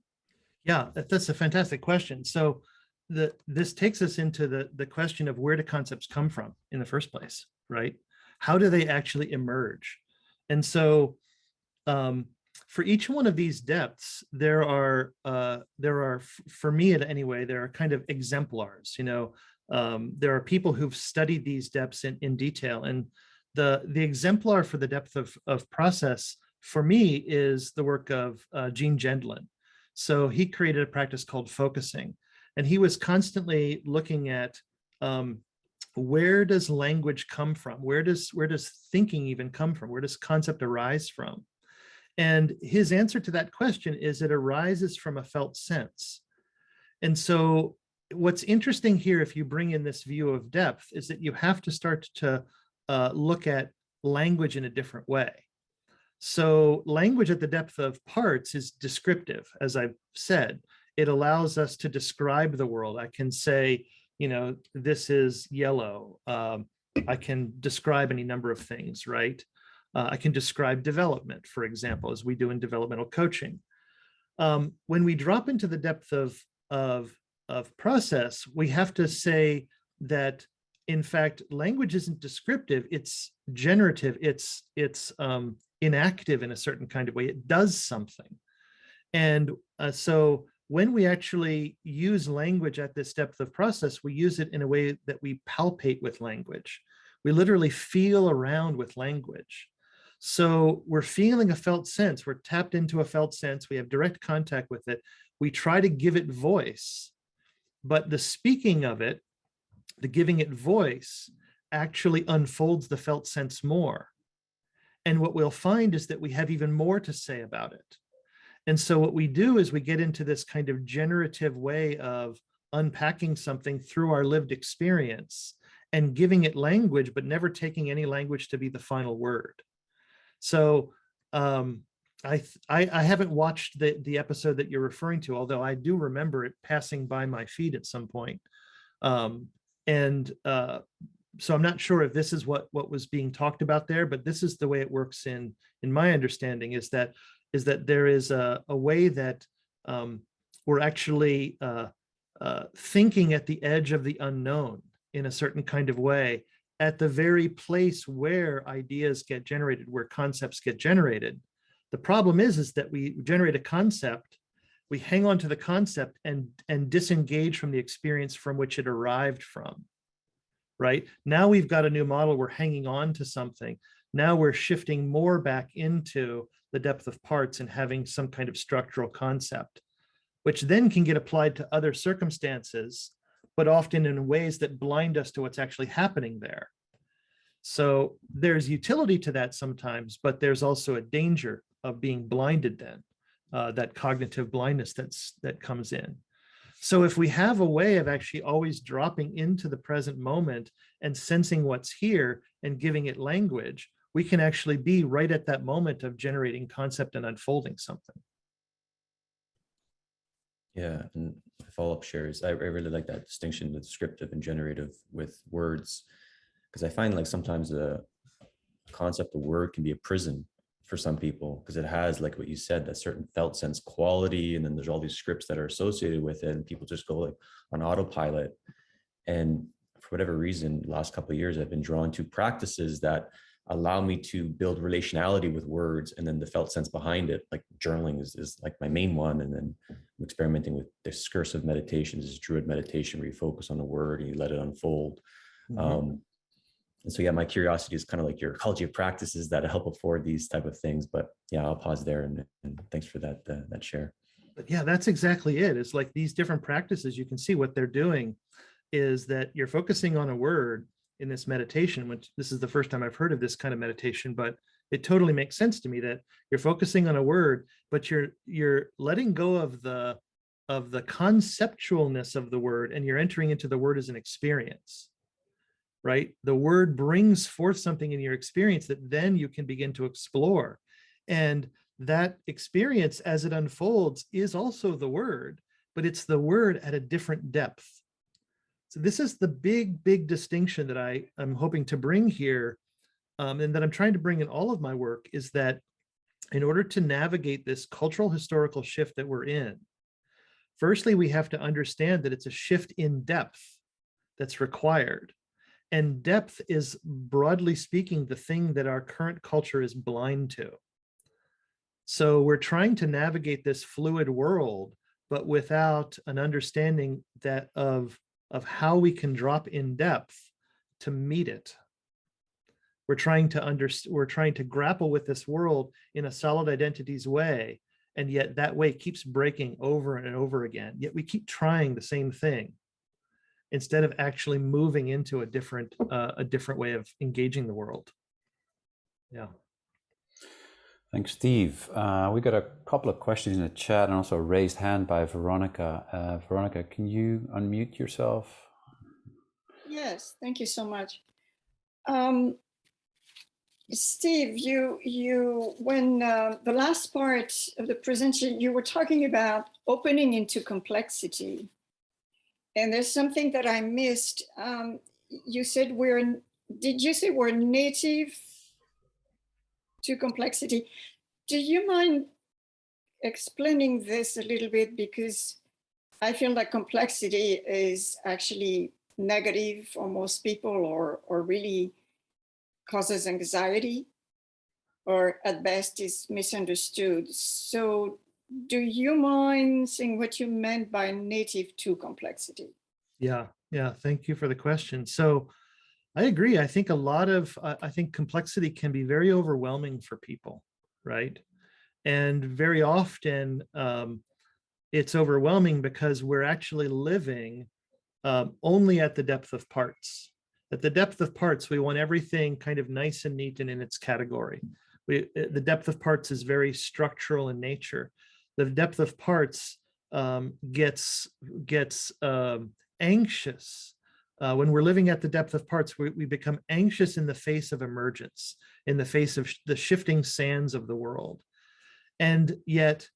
Yeah, that's a fantastic question. So this takes us into the question of where do concepts come from in the first place, right? How do they actually emerge? And so for each one of these depths, there are for me anyway, there are kind of exemplars. There are people who've studied these depths in detail, and the exemplar for the depth of process for me is the work of Gene Gendlin. So he created a practice called focusing, and he was constantly looking at where does language come from? Where does thinking even come from? Where does concept arise from? And his answer to that question is it arises from a felt sense. And so what's interesting here, if you bring in this view of depth, is that you have to start to look at language in a different way. So language at the depth of parts is descriptive, as I've said. It allows us to describe the world. I can say, this is yellow. I can describe any number of things, right? I can describe development, for example, as we do in developmental coaching. When we drop into the depth of process, we have to say that, in fact, language isn't descriptive, it's generative, it's inactive in a certain kind of way. It does something. And so when we actually use language at this depth of process, we use it in a way that we palpate with language. We literally feel around with language. So we're feeling a felt sense. We're tapped into a felt sense. We have direct contact with it. We try to give it voice, but the speaking of it, the giving it voice, actually unfolds the felt sense more. And what we'll find is that we have even more to say about it. And so what we do is we get into this kind of generative way of unpacking something through our lived experience and giving it language, but never taking any language to be the final word. So I haven't watched the episode that you're referring to, although I do remember it passing by my feed at some point. So I'm not sure if this is what was being talked about there, but this is the way it works in my understanding, is that there is a way that we're actually thinking at the edge of the unknown in a certain kind of way, at the very place where ideas get generated, where concepts get generated. The problem is that we generate a concept, we hang on to the concept and disengage from the experience from which it arrived from. Right? Now we've got a new model, we're hanging on to something. Now we're shifting more back into the depth of parts and having some kind of structural concept, which then can get applied to other circumstances, but often in ways that blind us to what's actually happening there. So there's utility to that sometimes, but there's also a danger of being blinded then, that cognitive blindness that comes in. So if we have a way of actually always dropping into the present moment and sensing what's here and giving it language, we can actually be right at that moment of generating concept and unfolding something. Yeah, and follow-up shares. I really like that distinction, the descriptive and generative with words, because I find like sometimes the concept of word can be a prison for some people, because it has, like what you said, that certain felt sense quality, and then there's all these scripts that are associated with it, and people just go like on autopilot. And for whatever reason, last couple of years, I've been drawn to practices that allow me to build relationality with words, and then the felt sense behind it. Like journaling is like my main one. And then I'm experimenting with discursive meditations, this Druid meditation where you focus on the word and you let it unfold. And so, yeah, my curiosity is kind of like your ecology of practices that help afford these type of things. But yeah, I'll pause there, and thanks for that that share. But yeah, that's exactly it. It's like these different practices, you can see what they're doing is that you're focusing on a word in this meditation, which this is the first time I've heard of this kind of meditation, but it totally makes sense to me that you're focusing on a word, but you're letting go of the conceptualness of the word, and you're entering into the word as an experience, right? The word brings forth something in your experience that then you can begin to explore. And that experience as it unfolds is also the word, but it's the word at a different depth. So this is the big distinction that I'm hoping to bring here, and that I'm trying to bring in all of my work, is that in order to navigate this cultural historical shift that we're in, firstly, we have to understand that it's a shift in depth that's required. And depth is, broadly speaking, the thing that our current culture is blind to. So we're trying to navigate this fluid world, but without an understanding that of how we can drop in depth to meet it. We're trying to grapple with this world in a solid identities way, and yet that way keeps breaking over and over again. Yet we keep trying the same thing instead of actually moving into a different way of engaging the world. Yeah. Thanks, Steve. We got a couple of questions in the chat and also a raised hand by Veronica. Veronica, can you unmute yourself? Yes, thank you so much. Steve, when the last part of the presentation, you were talking about opening into complexity. And there's something that I missed. You said did you say we're native to complexity? Do you mind explaining this a little bit? Because I feel that complexity is actually negative for most people, or really causes anxiety, or at best is misunderstood. So do you mind saying what you meant by native to complexity? Yeah. Thank you for the question. So I agree. I think I think complexity can be very overwhelming for people, right? And very often it's overwhelming because we're actually living only at the depth of parts. At the depth of parts, we want everything kind of nice and neat and in its category. The depth of parts is very structural in nature. The depth of parts gets anxious. When we're living at the depth of parts, we become anxious in the face of emergence, in the face of the shifting sands of the world. And yet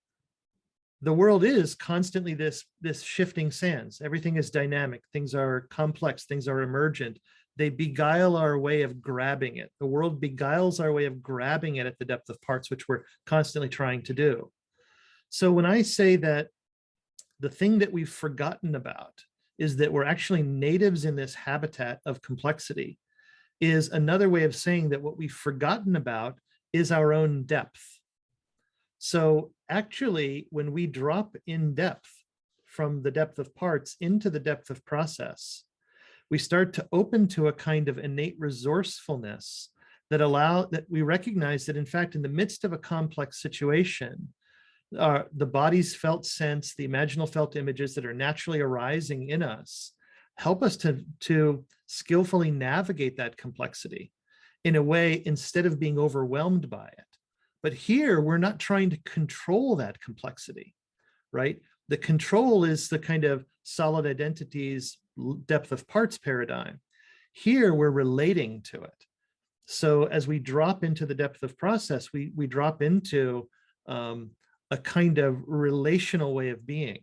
the world is constantly this shifting sands. Everything is dynamic. Things are complex. Things are emergent. They beguile our way of grabbing it. The world beguiles our way of grabbing it at the depth of parts, which we're constantly trying to do. So when I say that the thing that we've forgotten about is that we're actually natives in this habitat of complexity, is another way of saying that what we've forgotten about is our own depth. So actually, when we drop in depth from the depth of parts into the depth of process, we start to open to a kind of innate resourcefulness that we recognize that, in fact, in the midst of a complex situation, the body's felt sense, the imaginal felt images that are naturally arising in us, help us to skillfully navigate that complexity in a way, instead of being overwhelmed by it. But here, we're not trying to control that complexity, right? The control is the kind of solid identities, depth of parts paradigm. Here, we're relating to it. So as we drop into the depth of process, we drop into a kind of relational way of being,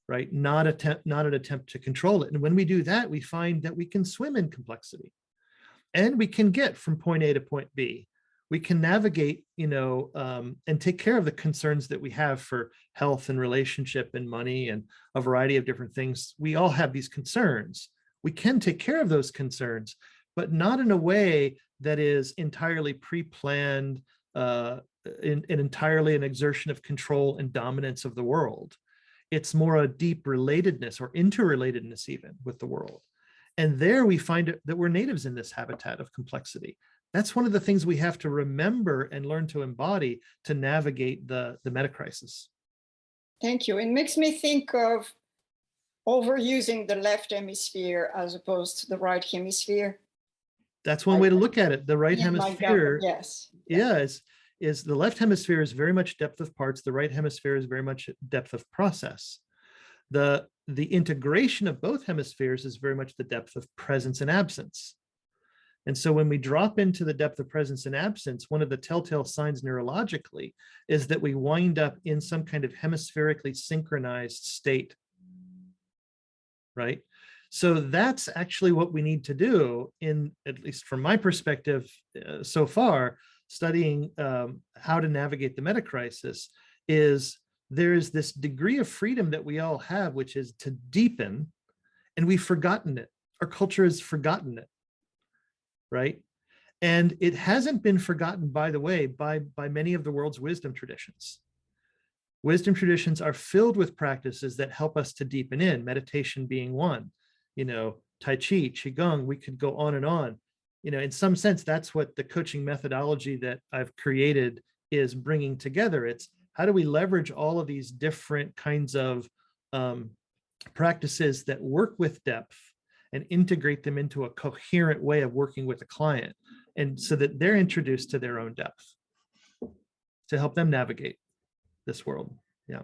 right? Not an attempt to control it. And when we do that, we find that we can swim in complexity, and we can get from point A to point B. We can navigate, and take care of the concerns that we have for health and relationship and money and a variety of different things. We all have these concerns. We can take care of those concerns, but not in a way that is entirely pre-planned, and entirely an exertion of control and dominance of the world. It's more a deep relatedness or interrelatedness even with the world. And there we find that we're natives in this habitat of complexity. That's one of the things we have to remember and learn to embody to navigate the metacrisis. Thank you. It makes me think of overusing the left hemisphere as opposed to the right hemisphere. That's one way to look at it. The right hemisphere, yes, is the left hemisphere is very much depth of parts. The right hemisphere is very much depth of process. The integration of both hemispheres is very much the depth of presence and absence. And so when we drop into the depth of presence and absence, one of the telltale signs neurologically is that we wind up in some kind of hemispherically synchronized state, right? So that's actually what we need to do, in, at least from my perspective so far, studying how to navigate the metacrisis, is there is this degree of freedom that we all have, which is to deepen, and we've forgotten it. Our culture has forgotten it, right? And it hasn't been forgotten, by the way, by many of the world's wisdom traditions. Wisdom traditions are filled with practices that help us to deepen in, meditation being one, Tai Chi, Qigong, we could go on and on. In some sense, that's what the coaching methodology that I've created is bringing together. It's how do we leverage all of these different kinds of practices that work with depth and integrate them into a coherent way of working with a client, and so that they're introduced to their own depth to help them navigate this world. Yeah.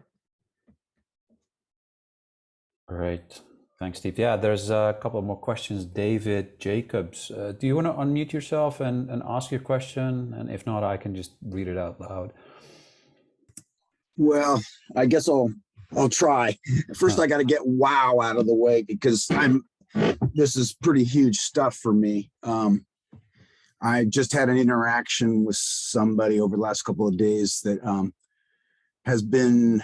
All right. Thanks, Steve. Yeah, there's a couple more questions. David Jacobs, do you want to unmute yourself and ask your question? And if not, I can just read it out loud. Well, I guess I'll try. First, I got to get wow out of the way, because this is pretty huge stuff for me. I just had an interaction with somebody over the last couple of days that has been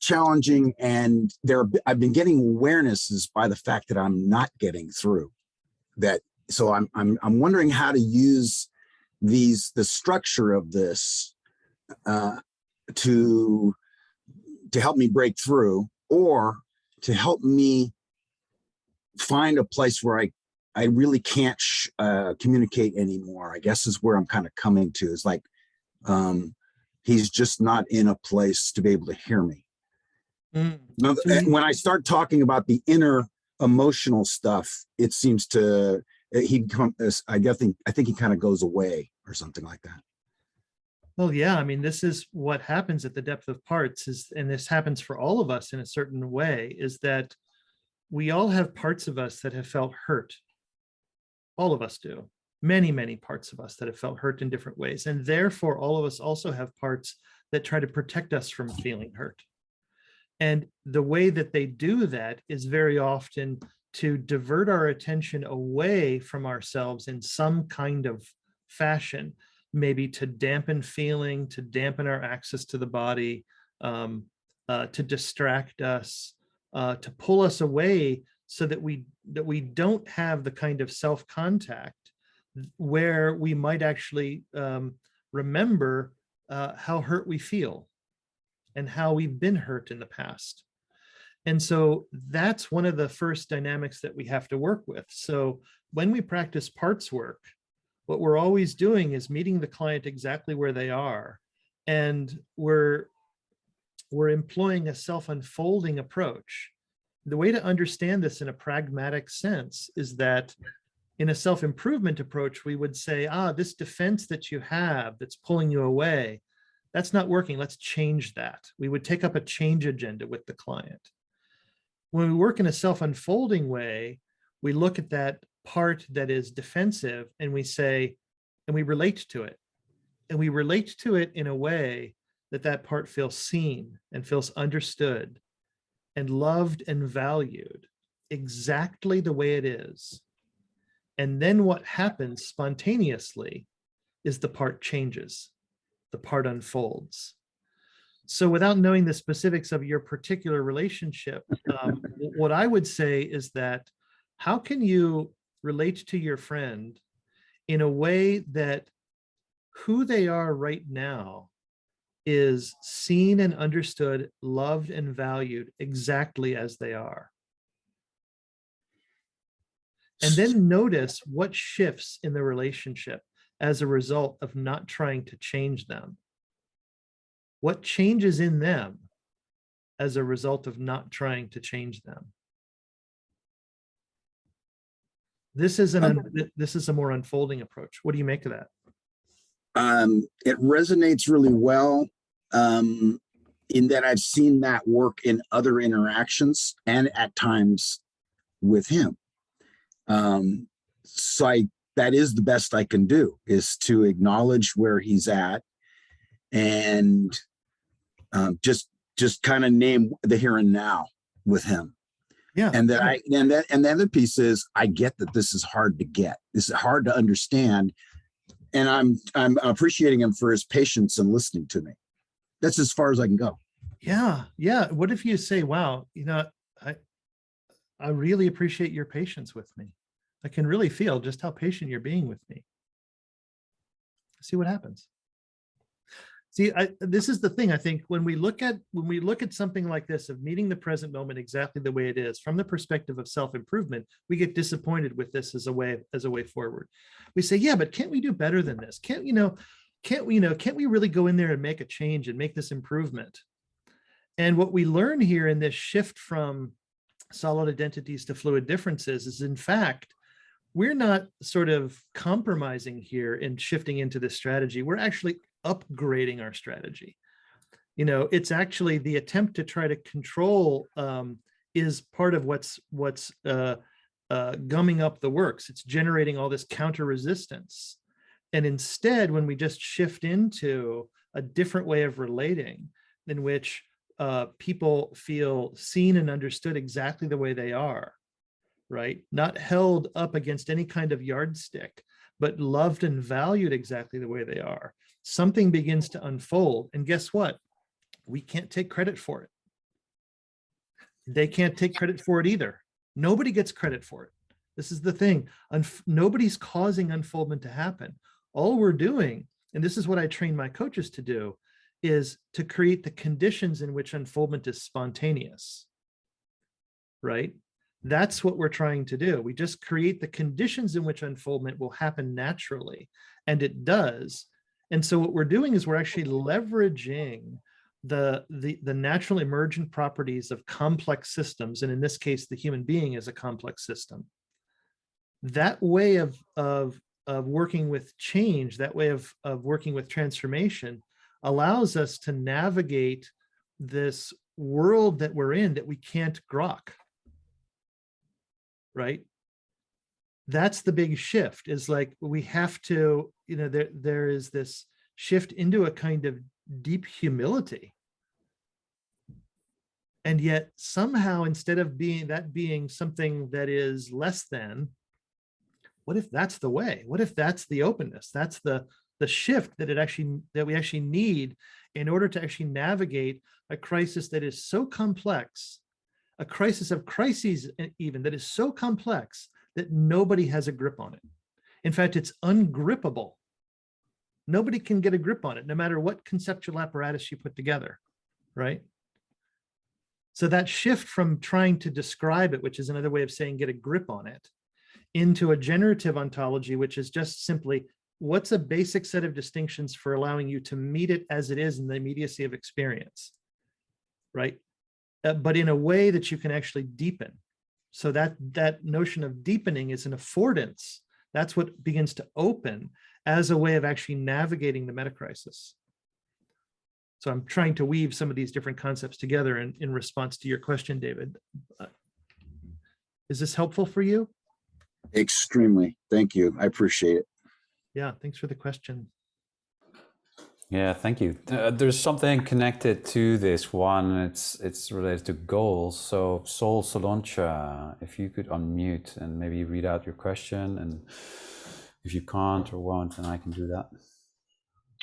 challenging, and I've been getting awarenesses by the fact that I'm not getting through that. So I'm wondering how to use the structure of this to help me break through, or to help me find a place where I really can't communicate anymore, I guess, is where I'm kind of coming to. Is like he's just not in a place to be able to hear me. When I start talking about the inner emotional stuff, it seems to I think he kind of goes away or something like that. Well, yeah, I mean, this is what happens at the depth of parts, and this happens for all of us in a certain way, is that we all have parts of us that have felt hurt. All of us do. Many, many parts of us that have felt hurt in different ways. And therefore, all of us also have parts that try to protect us from feeling hurt. And the way that they do that is very often to divert our attention away from ourselves in some kind of fashion, maybe to dampen feeling, to dampen our access to the body, to distract us, to pull us away, so that we don't have the kind of self-contact where we might actually remember how hurt we feel and how we've been hurt in the past. And so that's one of the first dynamics that we have to work with. So when we practice parts work, what we're always doing is meeting the client exactly where they are. And we're employing a self-unfolding approach. The way to understand this in a pragmatic sense is that in a self-improvement approach, we would say, this defense that you have that's pulling you away, that's not working. Let's change that. We would take up a change agenda with the client. When we work in a self-unfolding way, we look at that part that is defensive and we say, and we relate to it. And we relate to it in a way that that part feels seen and feels understood and loved and valued exactly the way it is. And then what happens spontaneously is the part changes, the part unfolds. So without knowing the specifics of your particular relationship, what I would say is that how can you relate to your friend in a way that who they are right now is seen and understood, loved and valued exactly as they are. And then notice what shifts in the relationship as a result of not trying to change them. What changes in them as a result of not trying to change them. This is a more unfolding approach. What do you make of that? It resonates really well in that I've seen that work in other interactions and at times with him. So that is the best I can do, is to acknowledge where he's at and just kind of name the here and now with him. Yeah. And the other piece is, I get that this is hard to get. This is hard to understand. And I'm appreciating him for his patience and listening to me. That's as far as I can go. Yeah. Yeah. What if you say, wow, I really appreciate your patience with me. I can really feel just how patient you're being with me. See what happens. See, this is the thing. I think when we look at something like this, of meeting the present moment exactly the way it is, from the perspective of self-improvement, we get disappointed with this as a way forward. We say, yeah, but can't we do better than this? Can't we really go in there and make a change and make this improvement? And what we learn here in this shift from solid identities to fluid differences is, in fact, we're not sort of compromising here and shifting into this strategy. We're actually upgrading our strategy. It's actually the attempt to try to control is part of what's gumming up the works. It's generating all this counter resistance. And instead, when we just shift into a different way of relating, in which people feel seen and understood exactly the way they are, right? Not held up against any kind of yardstick, but loved and valued exactly the way they are, something begins to unfold. And guess what? We can't take credit for it. They can't take credit for it either. Nobody gets credit for it. This is the thing. Nobody's causing unfoldment to happen. All we're doing, and this is what I train my coaches to do, is to create the conditions in which unfoldment is spontaneous, right? That's what we're trying to do. We just create the conditions in which unfoldment will happen naturally, and it does. And so what we're doing is we're actually leveraging the natural emergent properties of complex systems, and in this case, the human being is a complex system. That way of working with change, that way of working with transformation, allows us to navigate this world that we're in that we can't grok. Right? That's the big shift, is like we have to, there is this shift into a kind of deep humility. And yet somehow, instead of being something that is less than, what if that's the way? What if that's the openness? That's the shift that we actually need in order to actually navigate a crisis that is so complex, a crisis of crises even, that is so complex that nobody has a grip on it. In fact, it's ungrippable. Nobody can get a grip on it, no matter what conceptual apparatus you put together, right? So that shift from trying to describe it, which is another way of saying get a grip on it, into a generative ontology, which is just simply, what's a basic set of distinctions for allowing you to meet it as it is in the immediacy of experience, right? But in a way that you can actually deepen. So that notion of deepening is an affordance. That's what begins to open as a way of actually navigating the metacrisis. So I'm trying to weave some of these different concepts together in response to your question, David. Is this helpful for you? Extremely. Thank you. I appreciate it. Yeah, thanks for the question. Yeah, thank you. There's something connected to this one. It's related to goals. So Sol Soloncha, if you could unmute and maybe read out your question, and if you can't or won't, then I can do that.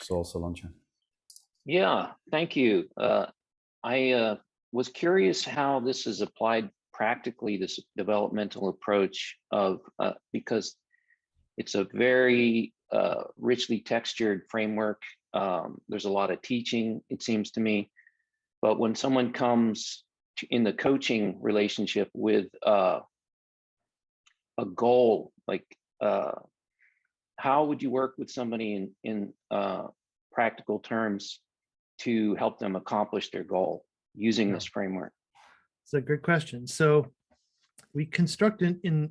Sol Soloncha. Yeah, thank you. I was curious how this is applied practically, this developmental approach of, because it's a very richly textured framework. There's a lot of teaching, it seems to me. But when someone comes in the coaching relationship with a goal, like how would you work with somebody in practical terms to help them accomplish their goal using this framework? It's a good question. So we construct in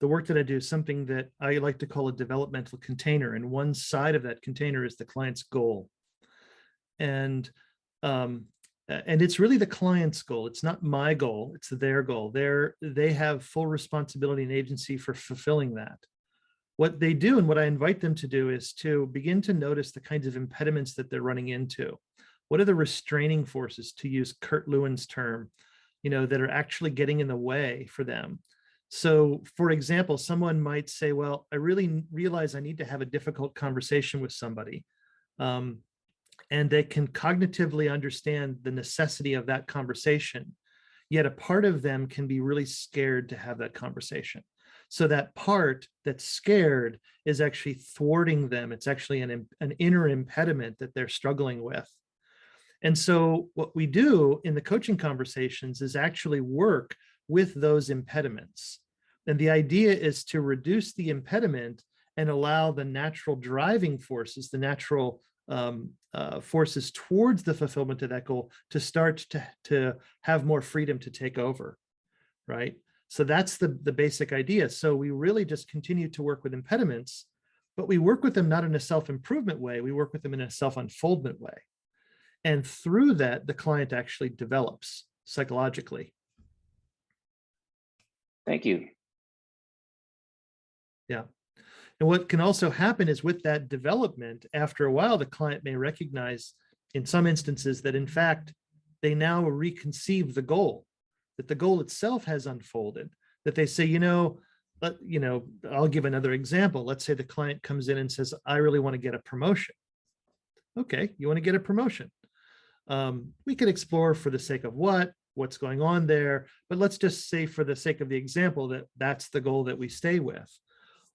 the work that I do something that I like to call a developmental container, and one side of that container is the client's goal. And it's really the client's goal. It's not my goal, it's their goal. They have full responsibility and agency for fulfilling that. What they do and what I invite them to do is to begin to notice the kinds of impediments that they're running into. What are the restraining forces, to use Kurt Lewin's term, that are actually getting in the way for them? So, for example, someone might say, well, I really realize I need to have a difficult conversation with somebody. And they can cognitively understand the necessity of that conversation. Yet a part of them can be really scared to have that conversation. So that part that's scared is actually thwarting them. It's actually an inner impediment that they're struggling with. And so what we do in the coaching conversations is actually work with those impediments. And the idea is to reduce the impediment and allow the natural driving forces, the natural forces towards the fulfillment of that goal to start to have more freedom to take over, right? So that's the basic idea. So we really just continue to work with impediments, but we work with them not in a self-improvement way, we work with them in a self-unfoldment way. And through that, the client actually develops psychologically. Thank you. Yeah. And what can also happen is with that development, after a while, the client may recognize in some instances that in fact, they now reconceive the goal, that the goal itself has unfolded, that they say, I'll give another example. Let's say the client comes in and says, I really want to get a promotion. Okay, you want to get a promotion. We could explore for the sake of what's going on there, but let's just say for the sake of the example that that's the goal that we stay with.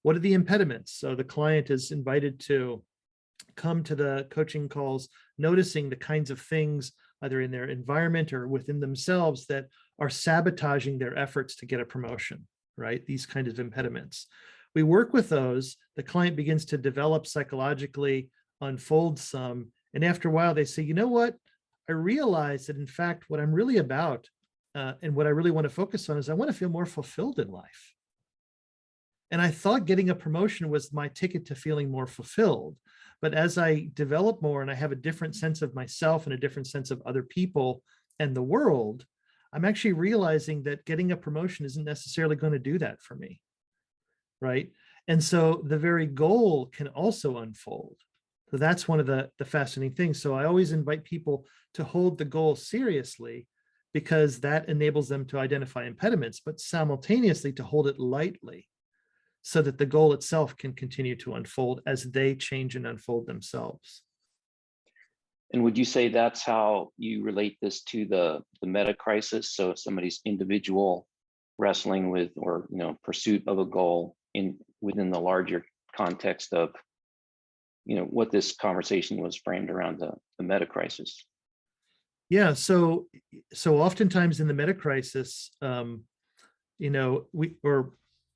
What are the impediments? So the client is invited to come to the coaching calls, noticing the kinds of things either in their environment or within themselves that are sabotaging their efforts to get a promotion, right? These kinds of impediments. We work with those, the client begins to develop psychologically, unfold some, and after a while they say, you know what? I realize that in fact, what I'm really about and what I really want to focus on is I want to feel more fulfilled in life. And I thought getting a promotion was my ticket to feeling more fulfilled. But as I develop more and I have a different sense of myself and a different sense of other people and the world, I'm actually realizing that getting a promotion isn't necessarily going to do that for me, right? And so the very goal can also unfold. So that's one of the fascinating things. So I always invite people to hold the goal seriously because that enables them to identify impediments, but simultaneously to hold it lightly, so that the goal itself can continue to unfold as they change and unfold themselves. And would you say that's how you relate this to the meta-crisis? So if somebody's individual wrestling with or pursuit of a goal within the larger context of what this conversation was framed around the meta-crisis. Yeah, so oftentimes in the meta-crisis,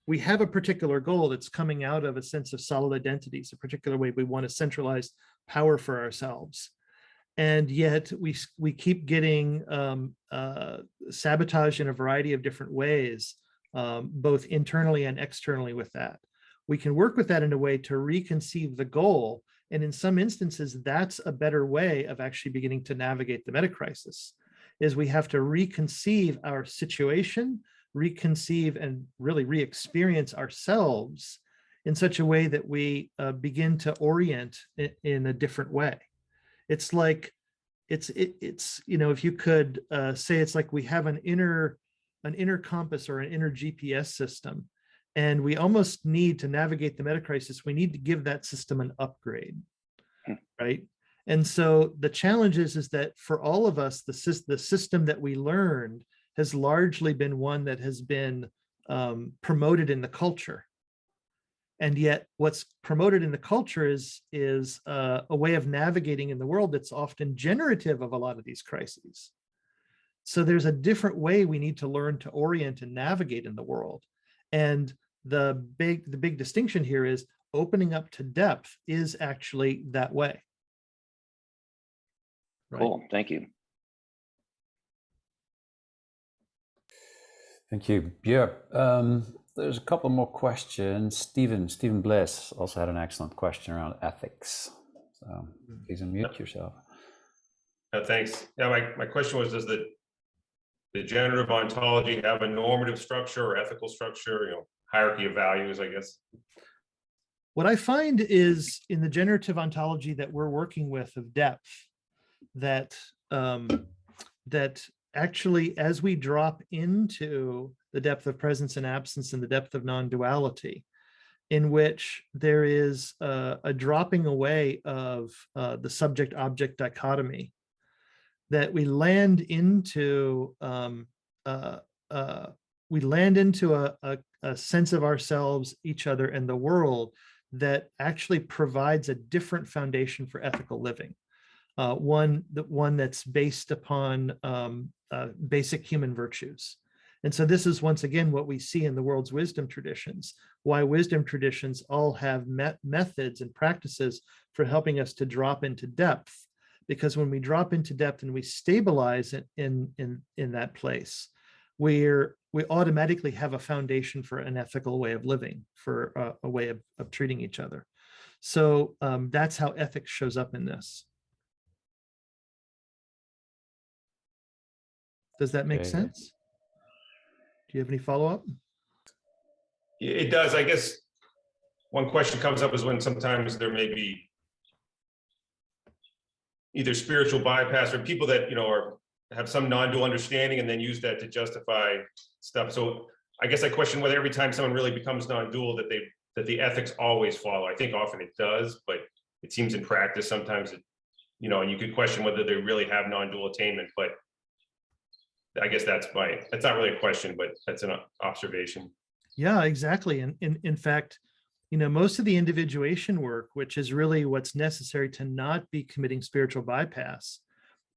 we have a particular goal that's coming out of a sense of solid identities, a particular way we want to centralize power for ourselves. And yet we keep getting sabotage in a variety of different ways, both internally and externally with that. We can work with that in a way to reconceive the goal. And in some instances, that's a better way of actually beginning to navigate the meta-crisis, is we have to reconceive our situation, reconceive and really re-experience ourselves in such a way that we begin to orient in a different way. It's like, it's if you could say, it's like we have an inner compass or an inner GPS system, and we almost need to navigate the metacrisis. We need to give that system an upgrade, right? And so the challenge is that for all of us, the system that we learned has largely been one that has been promoted in the culture. And yet what's promoted in the culture is a way of navigating in the world that's often generative of a lot of these crises. So there's a different way we need to learn to orient and navigate in the world. And the big distinction here is opening up to depth is actually that way. Right? Cool, thank you. Thank you. Yeah, there's a couple more questions. Stephen Bliss also had an excellent question around ethics. So please unmute yourself. Thanks. Yeah, my question was, does the generative ontology have a normative structure or ethical structure, hierarchy of values, I guess? What I find is in the generative ontology that we're working with of depth, that that actually, as we drop into the depth of presence and absence and the depth of non-duality, in which there is a dropping away of the subject-object dichotomy, that we land into a sense of ourselves, each other, and the world that actually provides a different foundation for ethical living. One that's based upon basic human virtues. And so this is once again what we see in the world's wisdom traditions, why wisdom traditions all have methods and practices for helping us to drop into depth. Because when we drop into depth and we stabilize in that place, we automatically have a foundation for an ethical way of living, for a way of treating each other. So that's how ethics shows up in this. Does that make sense? Do you have any follow-up? It does. I guess one question comes up is when sometimes there may be either spiritual bypass or people that, have some non-dual understanding and then use that to justify stuff. So I guess I question whether every time someone really becomes non-dual that the ethics always follow. I think often it does, but it seems in practice sometimes and you could question whether they really have non-dual attainment, but I guess that's not really a question, but that's an observation. Yeah, exactly. And in fact, most of the individuation work, which is really what's necessary to not be committing spiritual bypass,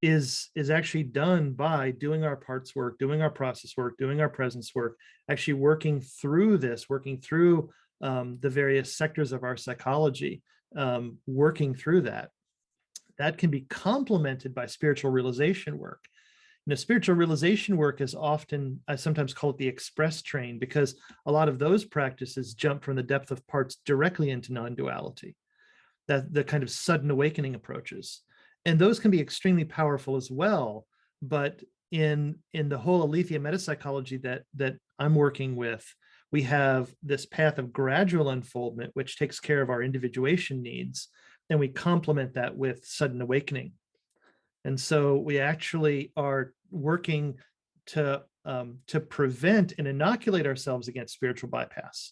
is actually done by doing our parts work, doing our process work, doing our presence work, actually working through the various sectors of our psychology, working through that. That can be complemented by spiritual realization work. Spiritual realization work is often, I sometimes call it the express train, because a lot of those practices jump from the depth of parts directly into non-duality, that the kind of sudden awakening approaches. And those can be extremely powerful as well. But in the whole Aletheia metapsychology that I'm working with, we have this path of gradual unfoldment, which takes care of our individuation needs, and we complement that with sudden awakening. And so we actually are working to prevent and inoculate ourselves against spiritual bypass,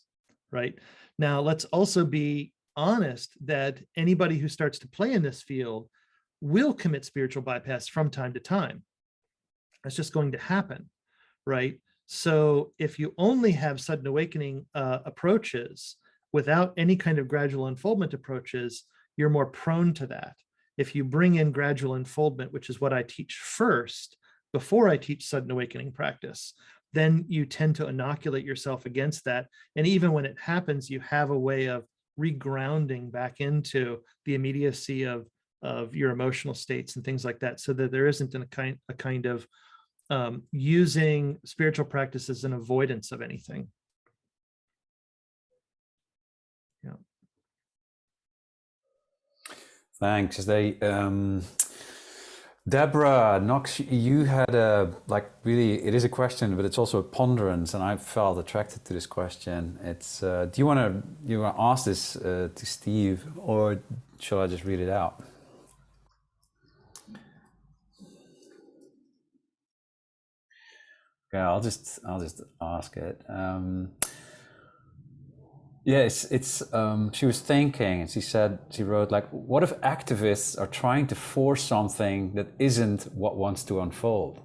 right? Now, let's also be honest that anybody who starts to play in this field will commit spiritual bypass from time to time. That's just going to happen, right? So if you only have sudden awakening approaches without any kind of gradual unfoldment approaches, you're more prone to that. If you bring in gradual unfoldment, which is what I teach first, before I teach sudden awakening practice, then you tend to inoculate yourself against that. And even when it happens, you have a way of regrounding back into the immediacy of your emotional states and things like that, so that there isn't a kind of using spiritual practice as an avoidance of anything. Yeah. Thanks. Deborah Knox, you had a, like, really, it is a question, but it's also a ponderance, and I felt attracted to this question. It's, do you want to ask this to Steve, or shall I just read it out? Yeah, I'll just ask it. Yes, it's she was thinking, and she wrote, like, what if activists are trying to force something that isn't what wants to unfold?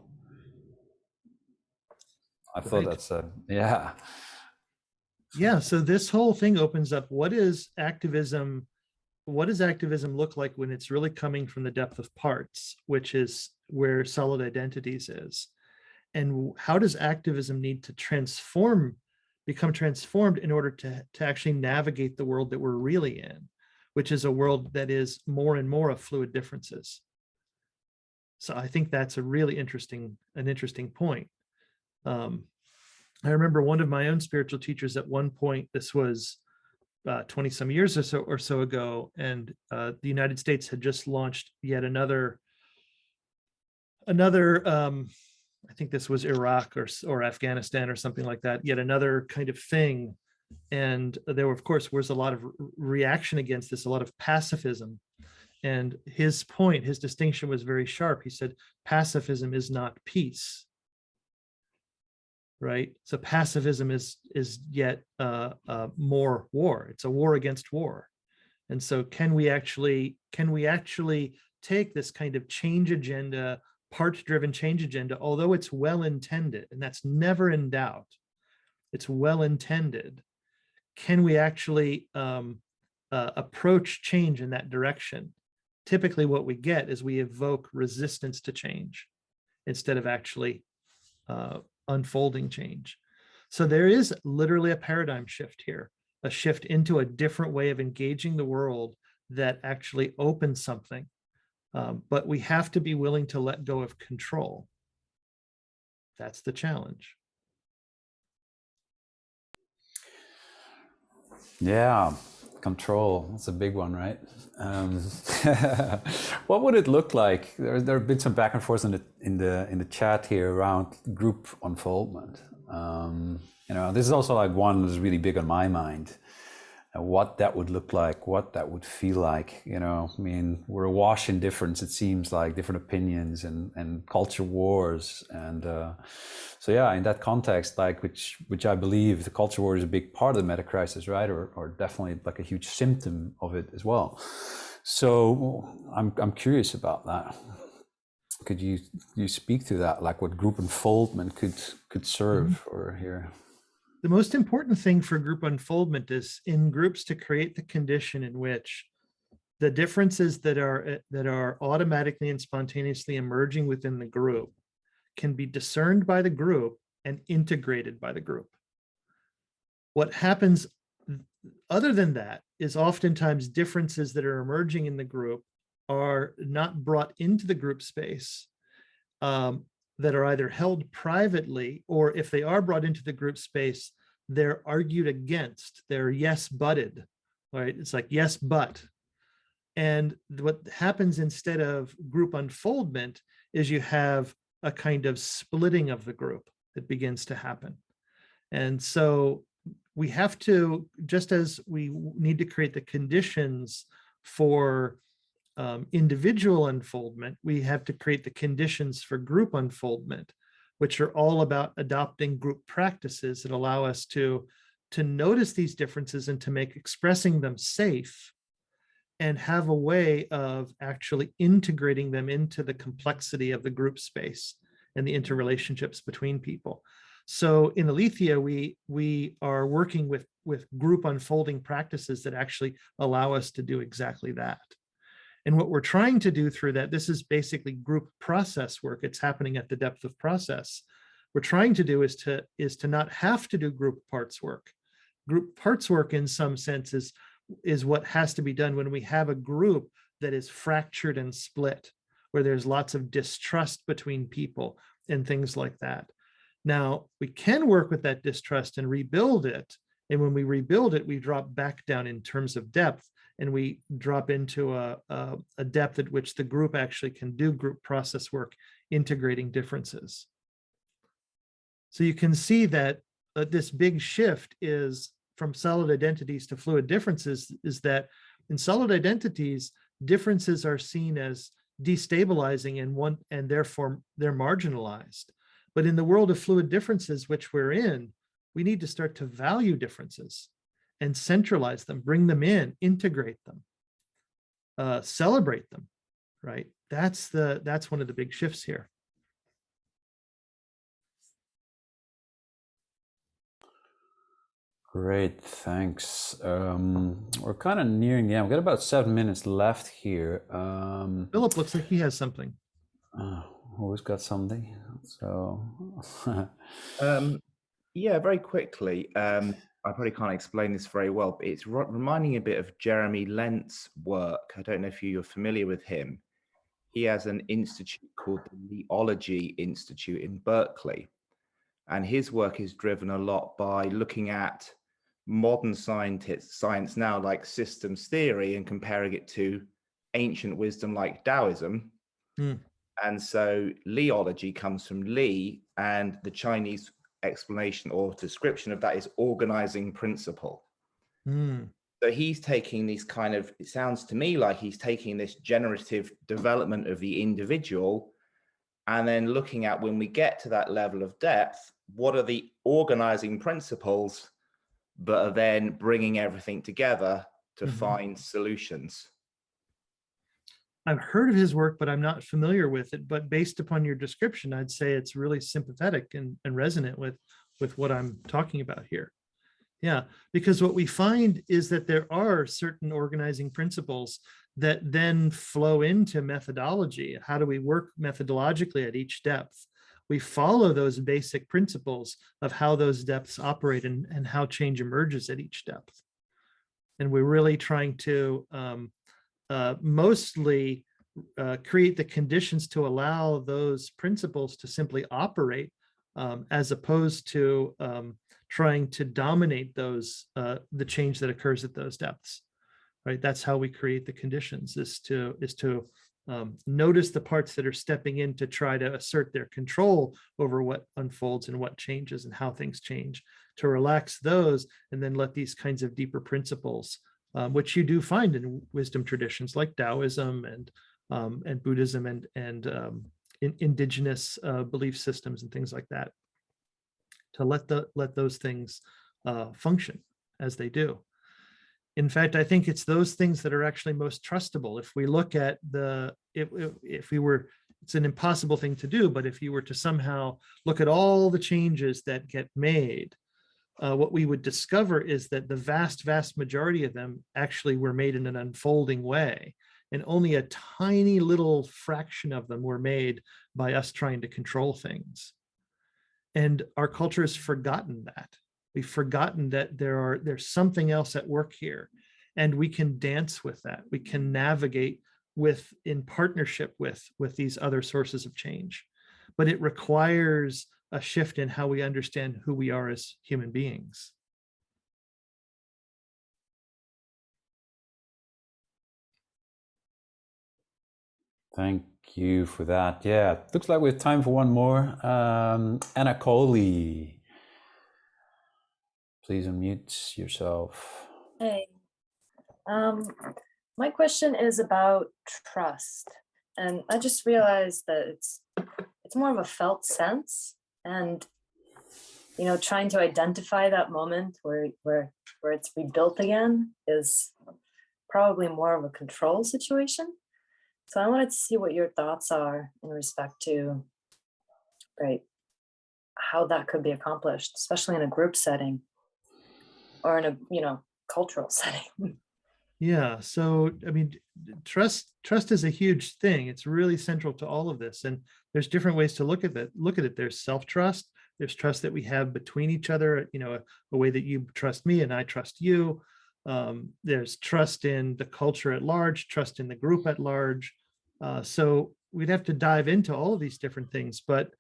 I thought that's yeah. Yeah, so this whole thing opens up, what does activism look like when it's really coming from the depth of parts, which is where solid identities is? And how does activism need to become transformed in order to actually navigate the world that we're really in, which is a world that is more and more of fluid differences? So I think that's a really interesting point. I remember one of my own spiritual teachers at one point, this was 20 some years or so ago, and the United States had just launched yet another I think this was Iraq or Afghanistan or something like that, yet another kind of thing. And there, of course, was a lot of reaction against this, a lot of pacifism. And his distinction was very sharp. He said, pacifism is not peace, right? So pacifism is yet more war. It's a war against war. And so can we actually take this kind of change agenda, part-driven change agenda, although it's well-intended, and that's never in doubt, it's well-intended, can we actually approach change in that direction? Typically what we get is we evoke resistance to change instead of actually unfolding change. So there is literally a paradigm shift here, a shift into a different way of engaging the world that actually opens something. But we have to be willing to let go of control. That's the challenge. Yeah, control. That's a big one, right? What would it look like? There have been some back and forth in the chat here around group unfoldment. You know, this is also like one that's really big on my mind. What that would look like, what that would feel like. You know, I mean, we're awash in difference. It seems like different opinions and culture wars, and so yeah, in that context, like which I believe the culture war is a big part of the meta-crisis, right? Or definitely like a huge symptom of it as well. So I'm curious about that. Could you speak to that, like what group unfoldment could serve for here? The most important thing for group unfoldment is in groups to create the condition in which the differences that are automatically and spontaneously emerging within the group can be discerned by the group and integrated by the group. What happens other than that is oftentimes differences that are emerging in the group are not brought into the group space, that are either held privately, or if they are brought into the group space, they're argued against, they're yes butted, right? It's like yes but. And what happens instead of group unfoldment is you have a kind of splitting of the group that begins to happen. And so we have to, just as we need to create the conditions for individual unfoldment, we have to create the conditions for group unfoldment, which are all about adopting group practices that allow us to notice these differences and to make expressing them safe, and have a way of actually integrating them into the complexity of the group space and the interrelationships between people. So in Aletheia, we are working with group unfolding practices that actually allow us to do exactly that. And what we're trying to do through that, this is basically group process work. It's happening at the depth of process. We're trying to do is to not have to do group parts work. Group parts work in some sense is what has to be done when we have a group that is fractured and split, where there's lots of distrust between people and things like that. Now, we can work with that distrust and rebuild it. And when we rebuild it, we drop back down in terms of depth and we drop into a depth at which the group actually can do group process work, integrating differences. So you can see that this big shift is from solid identities to fluid differences, is that in solid identities, differences are seen as destabilizing and therefore they're marginalized. But in the world of fluid differences, which we're in, we need to start to value differences and centralize them, bring them in, integrate them, celebrate them, right? That's one of the big shifts here. Great, thanks. We're kind of nearing the end. We've got about 7 minutes left here. Philip looks like he has something. Who's got something? So, yeah, very quickly. I probably can't explain this very well, but it's reminding a bit of Jeremy Lent's work. I don't know if you're familiar with him. He has an institute called the Ecology Institute in Berkeley. And his work is driven a lot by looking at modern science now, like systems theory, and comparing it to ancient wisdom like Taoism. And so Leology comes from Li, and the Chinese explanation or description of that is organizing principle. So he's taking these kind of, it sounds to me like he's taking this generative development of the individual and then looking at, when we get to that level of depth, what are the organizing principles, but are then bringing everything together to find solutions. I've heard of his work, but I'm not familiar with it. But based upon your description, I'd say it's really sympathetic and resonant with what I'm talking about here. Yeah, because what we find is that there are certain organizing principles that then flow into methodology. How do we work methodologically at each depth? We follow those basic principles of how those depths operate and how change emerges at each depth. And we're really trying to mostly create the conditions to allow those principles to simply operate, as opposed to trying to dominate those the change that occurs at those depths. Right, that's how we create the conditions, is to notice the parts that are stepping in to try to assert their control over what unfolds and what changes and how things change, to relax those and then let these kinds of deeper principles, which you do find in wisdom traditions like Taoism and Buddhism and indigenous belief systems and things like that, to let those things function as they do. In fact, I think it's those things that are actually most trustable. If we look at if we were, it's an impossible thing to do, but if you were to somehow look at all the changes that get made, what we would discover is that the vast majority of them actually were made in an unfolding way. And only a tiny little fraction of them were made by us trying to control things. And our culture has forgotten that. We've forgotten that there's something else at work here, and we can dance with that. We can navigate in partnership with these other sources of change, but it requires a shift in how we understand who we are as human beings. thank you for that. Yeah, looks like we have time for one more. Anna Coley. Please unmute yourself. Hey, my question is about trust, and I just realized that it's more of a felt sense, and trying to identify that moment where it's rebuilt again is probably more of a control situation. So I wanted to see what your thoughts are in respect to, right, how that could be accomplished, especially in a group setting or in a cultural setting. Yeah, so I mean, trust is a huge thing. It's really central to all of this, and there's different ways to look at it. There's self-trust. There's trust that we have between each other. A way that you trust me and I trust you. There's trust in the culture at large, trust in the group at large. So we'd have to dive into all of these different things, but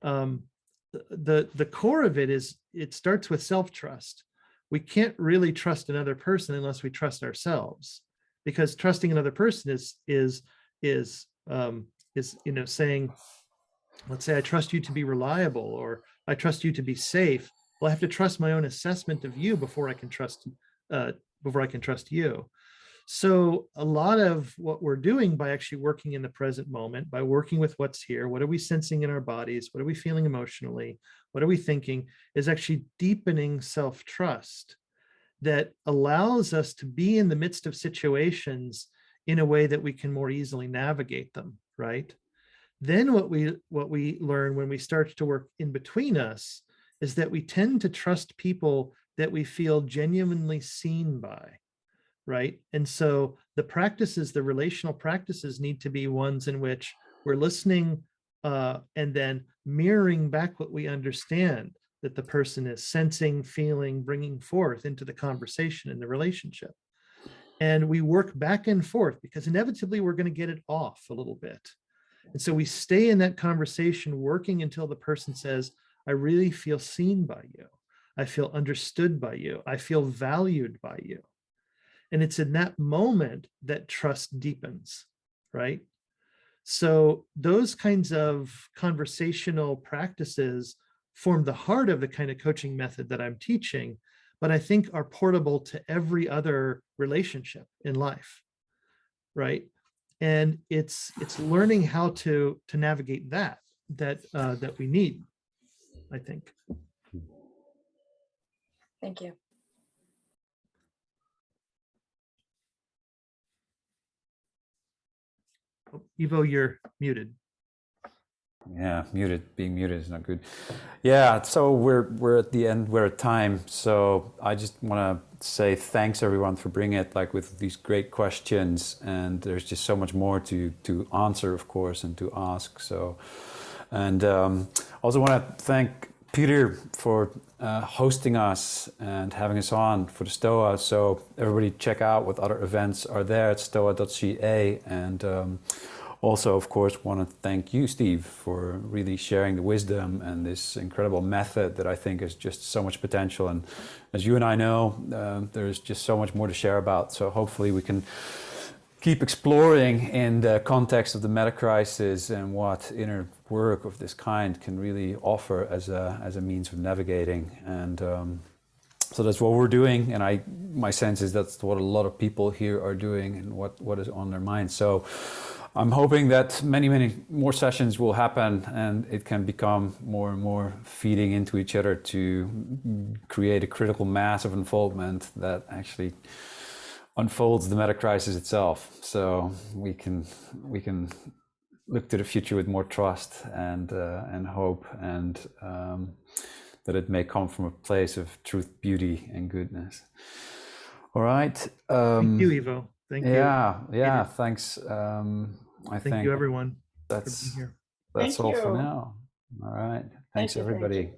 the core of it is, it starts with self-trust. We can't really trust another person unless we trust ourselves. because trusting another person is saying, let's say I trust you to be reliable, or I trust you to be safe. Well, I have to trust my own assessment of you before I can trust you. So a lot of what we're doing by actually working in the present moment, by working with what's here, what are we sensing in our bodies, what are we feeling emotionally, what are we thinking, is actually deepening self-trust that allows us to be in the midst of situations in a way that we can more easily navigate them, right? Then what we learn when we start to work in between us is that we tend to trust people that we feel genuinely seen by, right? And so the practices, the relational practices, need to be ones in which we're listening and then mirroring back what we understand that the person is sensing, feeling, bringing forth into the conversation in the relationship. And we work back and forth because inevitably we're going to get it off a little bit. And so we stay in that conversation working until the person says, I really feel seen by you. I feel understood by you. I feel valued by you. And it's in that moment that trust deepens, right? So those kinds of conversational practices form the heart of the kind of coaching method that I'm teaching, but I think are portable to every other relationship in life, right? And it's learning how to navigate that we need, I think. Thank you. Oh, Ivo, you're muted. Yeah, being muted is not good. Yeah, so we're at the end, we're at time. So I just want to say thanks everyone for bringing it, like with these great questions, and there's just so much more to answer, of course, and to ask. So, and also want to thank Peter for hosting us and having us on for the STOA. So everybody check out what other events are there at thestoa.ca, and also, of course, want to thank you, Steve, for really sharing the wisdom and this incredible method that I think has just so much potential. And as you and I know, there's just so much more to share about. So hopefully we can keep exploring in the context of the Metacrisis and what inner work of this kind can really offer as a means of navigating. And so that's what we're doing. And my sense is that's what a lot of people here are doing and what is on their mind. So I'm hoping that many, many more sessions will happen and it can become more and more feeding into each other to create a critical mass of unfoldment that actually unfolds the Metacrisis itself. So we can look to the future with more trust and hope, and that it may come from a place of truth, beauty, and goodness. All right. Thank you, Ivo. Thank you. Yeah. Thanks. Thank you, everyone. That's for being here. that's Thank all for you. now. All right. Thanks, Thank you. everybody.